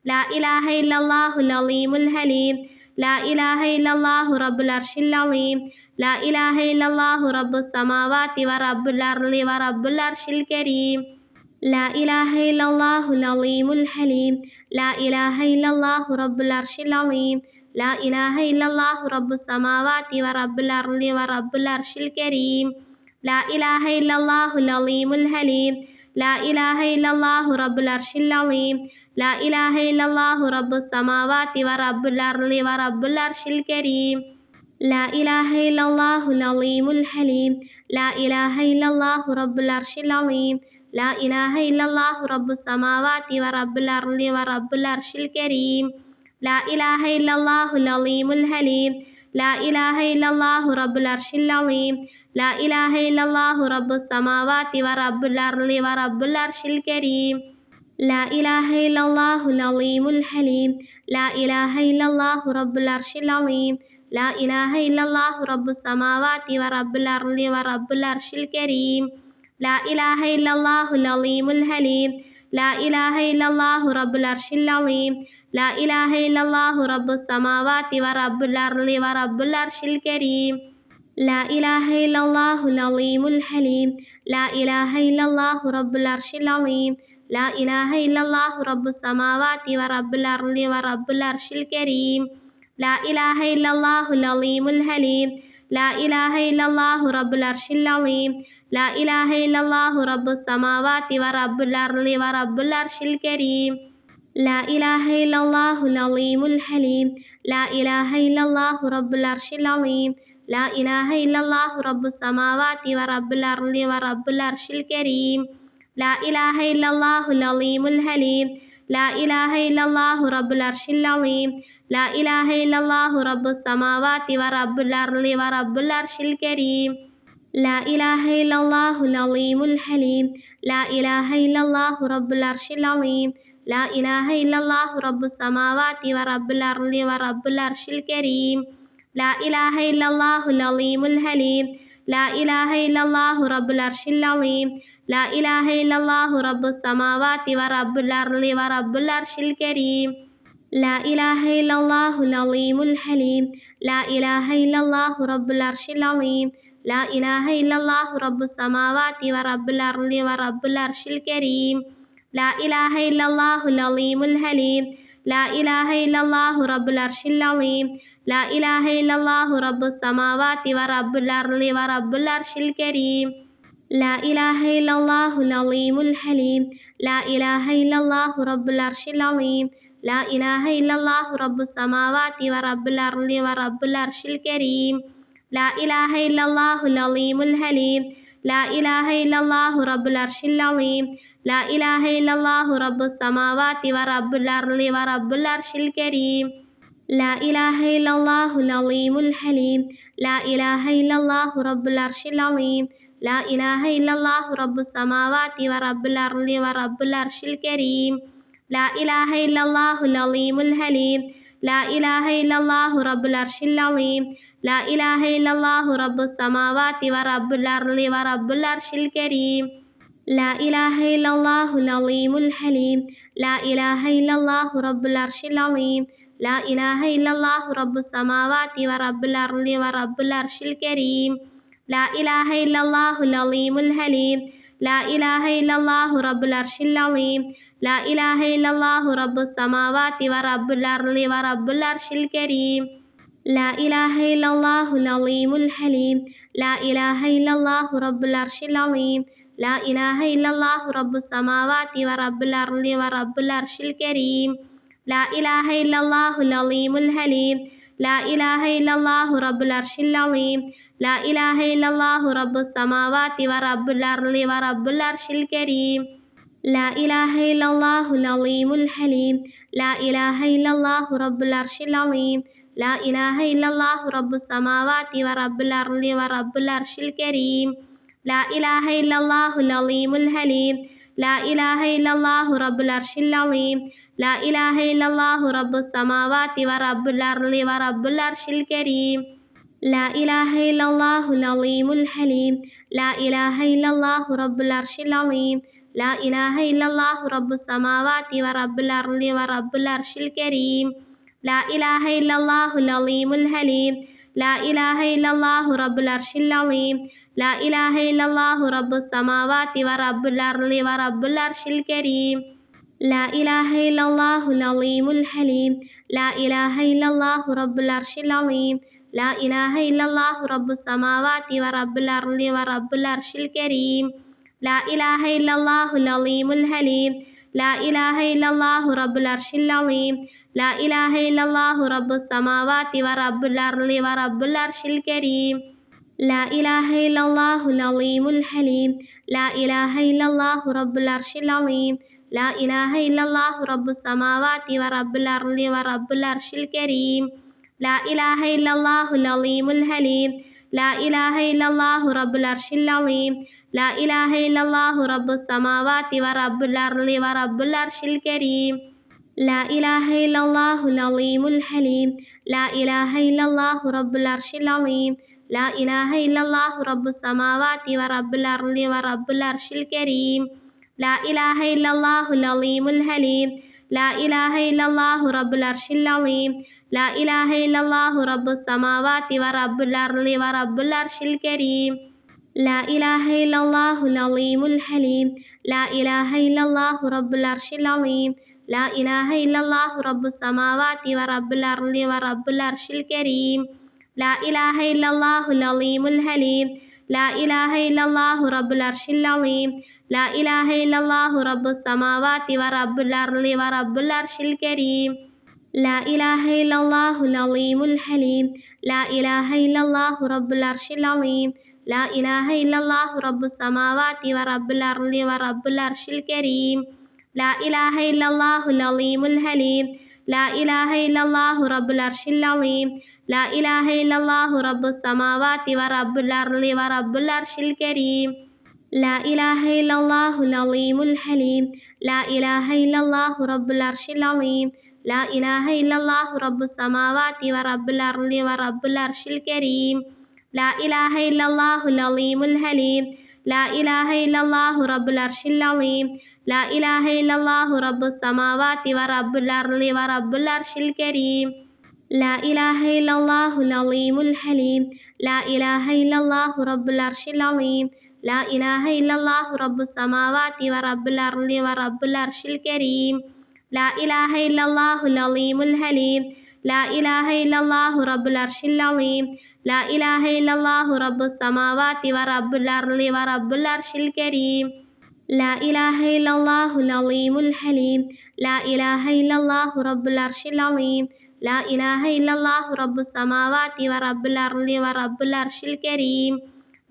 لا إله إلا الله العظيم الحليم لا إله إلا الله رب العرش العظيم لا إله إلا الله رب السماوات ورب الأرض ورب العرش الكريم لا إله إلا الله العظيم الحليم لا إله إلا الله رب العرش العظيم لا إله إلا الله رب السماوات ورب الأرض ورب العرش الكريم لا إله إلا الله العظيم الحليم لا إله إلا الله رب العرش العظيم لا إله إلا الله رب السماوات ورب الأرض ورب العرش الكريم لا إله إلا الله العظيم الحليم لا إله إلا الله رب العرش العظيم لا إله إلا الله رب السماوات ورب الأرض ورب العرش الكريم لا إله إلا الله العظيم الحليم لا إله إلا الله رب العرش العظيم لا إله إلا الله رب السماوات ورب الأرض ورب العرش الكريم لا إله إلا الله العظيم الحليم لا إله إلا الله رب العرش العظيم لا إله إلا الله رب السماوات ورب الأرض ورب العرش الكريم لا إله إلا الله العظيم الحليم لا إله إلا الله رب العرش العظيم لا إله إلا الله رب السماوات ورب الأرض ورب العرش الكريم لا إله إلا الله العظيم الحليم لا إله إلا الله رب العرش العظيم لا إله إلا الله رب السماوات ورب الأرض ورب العرش الكريم لا إله إلا الله العظيم الحليم لا إله إلا الله رب العرش العظيم لا إله إلا الله رب السماوات ورب الأرض ورب العرش الكريم لا إله إلا الله العظيم الحليم لا إله إلا الله رب العرش العظيم لا إله إلا الله رب السماوات ورب الأرض ورب العرش الكريم لا إله إلا الله العظيم الحليم لا إله إلا الله رب العرش العظيم لا إله إلا الله رب السماوات ورب الأرض ورب العرش الكريم لا إله إلا الله العظيم الحليم لا إله إلا الله رب العرش العظيم لا إله إلا الله رب السماوات ورب الأرض ورب العرش الكريم لا إله إلا الله العظيم الحليم لا إله إلا الله رب العرش العظيم لا إله إلا الله رب السماوات ورب الأرض ورب العرش الكريم لا إله إلا الله العظيم الحليم لا إله إلا الله رب العرش العظيم لا إله إلا الله رب السماوات ورب الأرض ورب العرش الكريم لا إله إلا الله العظيم الحليم لا إله إلا الله رب العرش العظيم لا إله إلا الله رب السماوات ورب الأرض ورب العرش الكريم لا إله إلا الله العظيم الحليم لا إله إلا الله رب العرش العظيم لا إله إلا الله رب السماوات ورب الأرض ورب العرش الكريم لا إله إلا الله العظيم الحليم لا إله إلا الله رب العرش العظيم لا إله إلا الله رب السماوات ورب الأرض ورب العرش الكريم لا إله إلا الله العظيم الحليم لا إله إلا الله رب العرش العظيم لا إله إلا الله رب السماوات ورب الأرض ورب العرش الكريم لا إله إلا الله العظيم الحليم لا إله إلا الله رب العرش العظيم لا إله إلا الله رب السماوات ورب الأرض ورب العرش الكريم لا إله إلا الله العظيم الحليم لا إله إلا الله رب العرش العظيم لا إله إلا الله رب السماوات ورب الأرض ورب العرش الكريم لا إله إلا الله العظيم الحليم لا إله إلا الله رب العرش العظيم لا إله إلا الله رب السماوات ورب الأرض ورب العرش الكريم لا إله إلا الله العظيم الحليم لا إله إلا الله رب العرش العظيم لا إله إلا الله رب السماوات ورب الأرض ورب العرش الكريم لا إله إلا الله العظيم الحليم لا إله إلا الله رب العرش العظيم لا إله إلا الله رب السماوات ورب الأرض ورب العرش الكريم لا إله إلا الله العظيم الحليم لا إله إلا الله رب العرش العظيم لا إله إلا الله رب السماوات ورب الأرض ورب العرش الكريم لا إله إلا الله العظيم الحليم لا إله إلا الله رب العرش العظيم لا إله إلا الله رب السماوات ورب الأرض ورب العرش الكريم لا إله إلا الله العظيم الحليم لا إله إلا الله رب العرش العظيم لا إله إلا الله رب السماوات ورب الأرض ورب العرش الكريم لا إله إلا الله العظيم الحليم لا إله إلا الله رب العرش العظيم لا إله إلا الله رب السماوات ورب الأرض ورب العرش الكريم لا إله إلا الله العظيم الحليم لا إله إلا الله رب العرش العظيم لا إله إلا الله رب السماوات ورب الأرض ورب العرش الكريم لا إله إلا الله العظيم الحليم لا إله إلا الله رب العرش العظيم لا إله إلا الله رب السماوات ورب الأرض ورب العرش الكريم لا إله إلا الله العظيم الحليم لا إله إلا الله رب العرش العظيم لا إله إلا الله رب السماوات ورب الأرض ورب العرش الكريم لا إله إلا الله العظيم الحليم لا إله إلا الله رب العرش العظيم لا إله إلا الله رب السماوات ورب الأرض ورب العرش الكريم لا إله إلا الله العظيم الحليم لا إله إلا الله رب العرش العظيم لا إله إلا الله رب السماوات ورب الأرض ورب العرش الكريم لا إله إلا الله العظيم الحليم لا إله إلا الله رب العرش العظيم لا إله إلا الله رب السماوات ورب الأرض ورب العرش الكريم لا إله إلا الله العظيم الحليم لا إله إلا الله رب العرش العظيم لا إله إلا الله رب السماوات ورب الأرض ورب العرش الكريم لا إله إلا الله العظيم الحليم لا إله إلا الله رب العرش العظيم لا إله إلا الله رب السماوات ورب الأرض ورب العرش الكريم لا إله إلا الله العظيم الحليم لا إله إلا الله رب العرش العظيم لا إله إلا الله رب السماوات ورب الأرض ورب العرش الكريم لا إله إلا الله العظيم الحليم لا إله إلا الله رب العرش العظيم لا إله إلا الله رب السماوات ورب الأرض ورب العرش الكريم لا إله إلا الله العظيم الحليم لا إله إلا الله رب العرش العظيم لا إله إلا الله رب السماوات ورب الأرض ورب العرش الكريم لا إله إلا الله العظيم الحليم لا إله إلا الله رب العرش العظيم لا إله إلا الله رب السماوات ورب الأرض ورب العرش الكريم لا إله إلا الله العظيم الحليم لا إله إلا الله رب العرش العظيم لا إله إلا الله رب السماوات ورب الأرض ورب العرش الكريم لا إله إلا الله العظيم الحليم لا إله إلا الله رب العرش العظيم لا إله إلا الله رب السماوات ورب الأرض ورب العرش الكريم لا إله إلا الله العظيم الحليم لا إله إلا الله رب العرش العظيم لا إله إلا الله رب السماوات ورب الأرض ورب العرش الكريم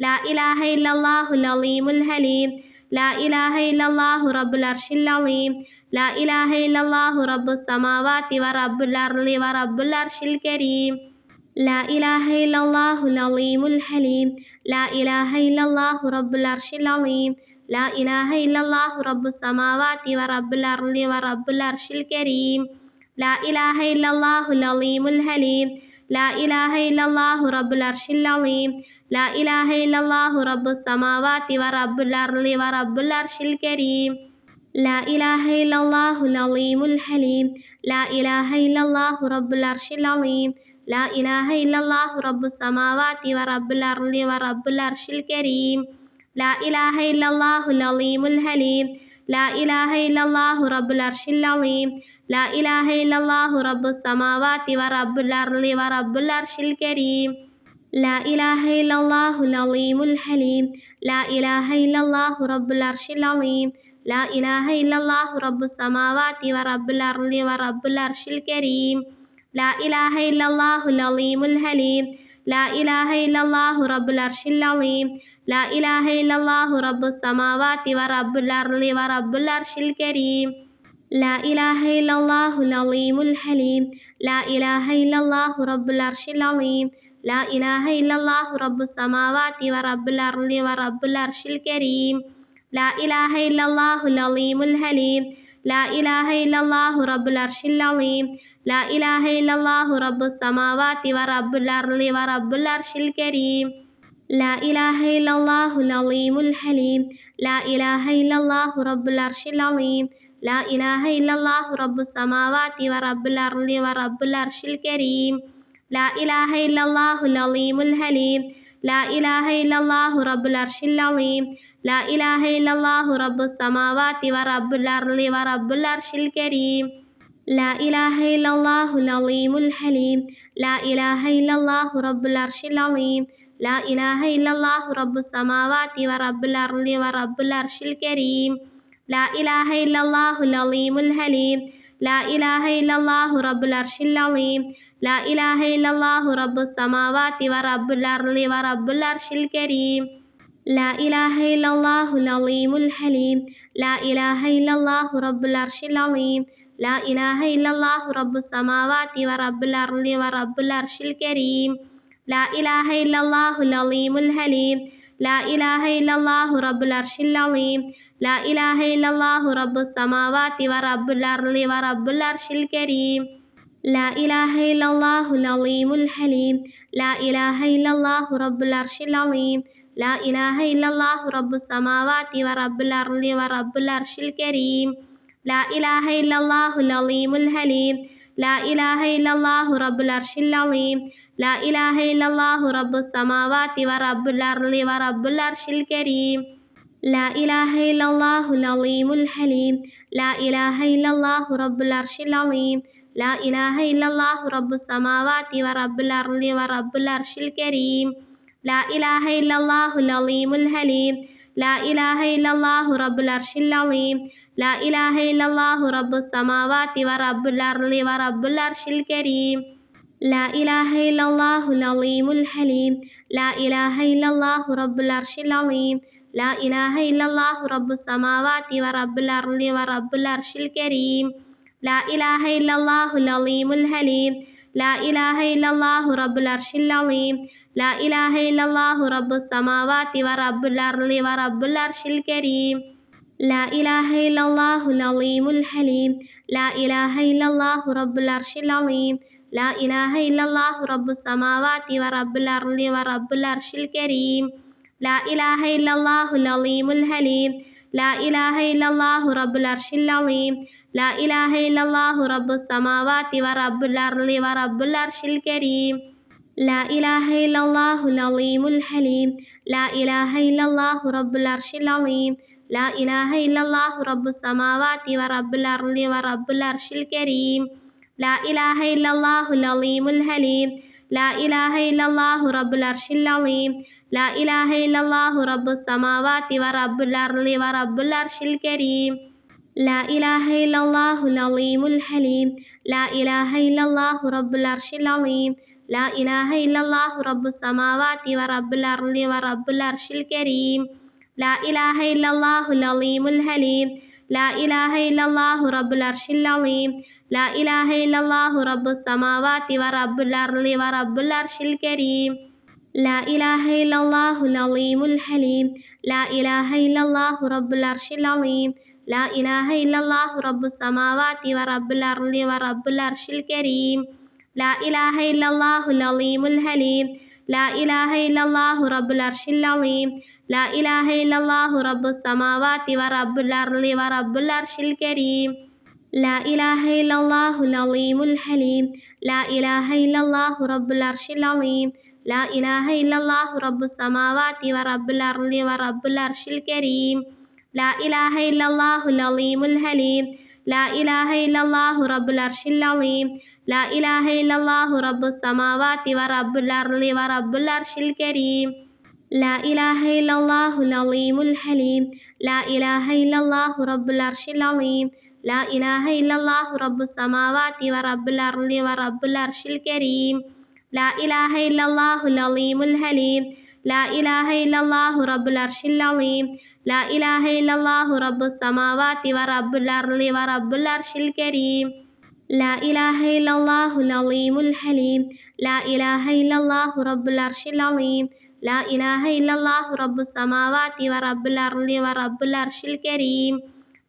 لا إله إلا الله العظيم الحليم لا إله إلا الله رب العرش العظيم لا إله إلا الله رب السماوات ورب الأرض ورب العرش الكريم لا إله إلا الله العظيم الحليم لا إله إلا الله رب العرش العظيم لا إله إلا الله رب السماوات ورب الأرض ورب العرش الكريم لا إله إلا الله العظيم الحليم لا إله إلا الله رب العرش العظيم لا إله إلا الله رب السماوات ورب الأرض ورب العرش الكريم لا إله إلا الله العظيم الحليم لا إله إلا الله رب العرش العظيم لا إله إلا الله رب السماوات ورب الأرض ورب العرش الكريم لا إله إلا الله العظيم الحليم لا إله إلا الله رب العرش العظيم لا إله إلا الله رب السماوات ورب الأرض ورب العرش الكريم لا إله إلا الله العظيم الحليم لا إله إلا الله رب العرش العظيم لا إله إلا الله رب السماوات ورب الأرض ورب العرش الكريم لا إله إلا الله العظيم الحليم لا إله إلا الله رب العرش العظيم لا إله إلا الله رب السماوات ورب الأرض ورب العرش الكريم لا إله إلا الله العظيم الحليم لا إله إلا الله رب العرش العظيم لا إله إلا الله رب السماوات ورب الأرض ورب العرش الكريم لا إله إلا الله العظيم الحليم لا إله إلا الله رب العرش العظيم لا إله إلا الله رب السماوات ورب الأرض ورب العرش الكريم لا إله إلا الله العظيم الحليم لا إله إلا الله رب العرش العظيم لا إله إلا الله رب السماوات ورب الأرض ورب العرش الكريم لا إله إلا الله العظيم الحليم لا إله إلا الله رب العرش العظيم لا إله إلا الله رب السماوات ورب الأرض ورب العرش الكريم لا إله إلا الله العظيم الحليم لا إله إلا الله رب العرش العظيم لا إله إلا الله رب السماوات ورب الأرض ورب العرش الكريم لا إله إلا الله العظيم الحليم لا إله إلا الله رب العرش العظيم لا إله إلا الله رب السماوات ورب الأرض ورب العرش الكريم لا إله إلا الله العظيم الحليم لا إله إلا الله رب العرش العظيم لا إله إلا الله رب السماوات ورب الأرض ورب العرش الكريم لا إله إلا الله العظيم الحليم لا إله إلا الله رب العرش العظيم لا إله إلا الله رب السماوات ورب الأرض ورب العرش الكريم لا إله إلا الله العظيم الحليم لا إله إلا الله رب العرش العظيم لا إله إلا الله رب السماوات ورب الأرض ورب العرش الكريم لا إله إلا الله العظيم الحليم لا إله إلا الله رب العرش العظيم لا إله إلا الله رب السماوات ورب الأرض ورب العرش الكريم لا إله إلا الله العظيم الحليم لا إله إلا الله رب العرش العظيم لا إله إلا الله رب السماوات ورب الأرض ورب العرش الكريم لا إله إلا الله العظيم الحليم لا إله إلا الله رب العرش العظيم لا إله إلا الله رب السماوات ورب الأرض ورب العرش الكريم لا إله إلا الله العظيم الحليم لا إله إلا الله رب العرش العظيم لا إله إلا الله رب السماوات ورب الأرض ورب العرش الكريم لا إله إلا الله العظيم الحليم لا إله إلا الله رب العرش العظيم لا إله إلا الله رب السماوات ورب الأرض ورب العرش الكريم لا إله إلا الله العظيم الحليم لا إله إلا الله رب العرش العظيم لا إله إلا الله رب السماوات ورب الأرض ورب العرش الكريم لا إله إلا الله العظيم الحليم لا إله إلا الله رب العرش العظيم لا إله إلا الله رب السماوات ورب الأرض ورب العرش الكريم لا إله إلا الله العظيم الحليم لا إله إلا الله رب العرش العظيم لا إله إلا الله رب السماوات ورب الأرض ورب العرش الكريم لا إله إلا الله العظيم الحليم لا إله إلا الله رب العرش العظيم لا إله إلا الله رب السماوات ورب الأرض ورب العرش الكريم لا إله إلا الله العظيم الحليم لا إله إلا الله رب العرش العظيم لا إله إلا الله رب السماوات ورب الأرض ورب العرش الكريم لا إله إلا الله العظيم الحليم لا إله إلا الله رب العرش العظيم لا إله إلا الله رب السماوات ورب الأرض ورب العرش الكريم لا إله إلا الله العظيم الحليم لا إله إلا الله رب العرش العظيم لا إله إلا الله رب السماوات ورب الأرض ورب العرش الكريم لا إله إلا الله العظيم الحليم لا إله إلا الله رب العرش العظيم لا إله إلا الله رب السماوات ورب الأرض ورب العرش الكريم لا إله إلا الله العظيم الحليم لا إله إلا الله رب العرش العظيم لا إله إلا الله رب السماوات ورب الأرض ورب العرش الكريم لا إله إلا الله العظيم الحليم لا إله إلا الله رب العرش العظيم لا إله إلا الله رب السماوات ورب الأرض ورب العرش الكريم لا إله إلا الله العظيم الحليم لا إله إلا الله رب العرش العظيم لا إله إلا الله رب السماوات ورب الأرض ورب العرش الكريم لا إله إلا الله العظيم الحليم لا إله إلا الله رب العرش العظيم لا إله إلا الله رب السماوات ورب الأرض ورب العرش الكريم لا إله إلا الله العظيم الحليم لا إله إلا الله رب العرش العظيم لا إله إلا الله رب السماوات ورب الأرض ورب العرش الكريم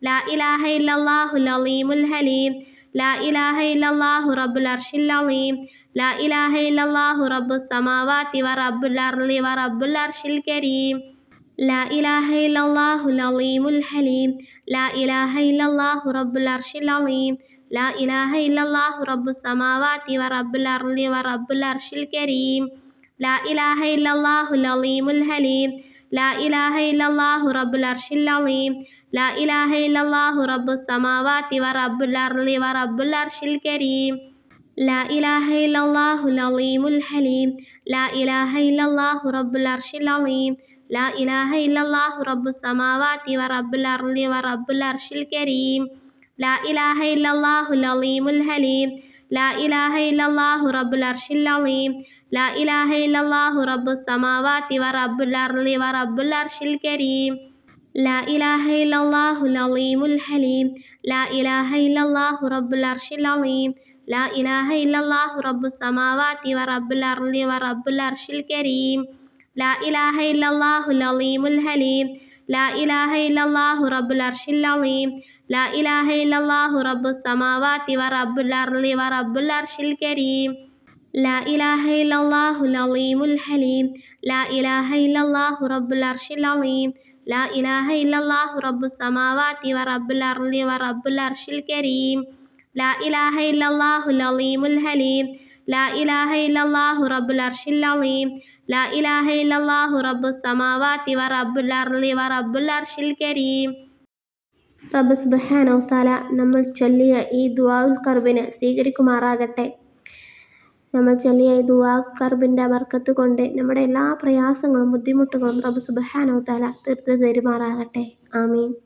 لا إله إلا الله العظيم الحليم لا إله إلا الله رب العرش العظيم لا إله إلا الله رب السماوات ورب الأرض ورب العرش الكريم لا إله إلا الله العظيم الحليم لا إله إلا الله رب العرش العظيم لا إله إلا الله رب السماوات ورب الأرض ورب العرش الكريم لا إله إلا الله العظيم الحليم لا إله إلا الله رب العرش العظيم لا إله إلا الله رب السماوات ورب الأرض ورب العرش الكريم لا إله إلا الله العظيم الحليم لا إله إلا الله رب العرش العظيم لا إله إلا الله رب السماوات ورب الأرض ورب العرش الكريم لا إله إلا الله العظيم الحليم لا إله إلا الله رب العرش العظيم لا إله إلا الله رب السماوات ورب الأرض ورب العرش الكريم لا إله إلا الله العظيم الحليم لا إله إلا الله رب العرش العظيم لا إله إلا الله رب السماوات ورب الأرض ورب العرش الكريم لا إله إلا الله العظيم الحليم لا إله إلا الله رب العرش العظيم لا إله إلا الله رب السماوات ورب الأرض ورب العرش الكريم لا إله إلا الله العظيم الحليم لا إله إلا الله رب العرش العظيم لا إله إلا الله رب السماوات ورب الأرض ورب العرش الكريم لا إله إلا الله العظيم الحليم لا إله إلا الله رب العرش العظيم لا إله إلا الله رب السماوات ورب الأرض ورب العرش الكريم റബ്ബ് സുബ്ഹാനഹു തആല നമ്മൾ ചൊല്ലിയ ഈ ദുആഉൽ ഖർബിനെ സ്വീകരിക്കുമാറാകട്ടെ. നമ്മൾ ചൊല്ലിയ ഈ ദുആഉൽ ഖർബിൻ്റെ ബർക്കത്ത് കൊണ്ട് നമ്മുടെ എല്ലാ പ്രയാസങ്ങളും ബുദ്ധിമുട്ടുകളും റബ്ബ് സുബ്ഹാനഹു തആല തീർത്ത് തരുമാറാകട്ടെ. ആമീൻ.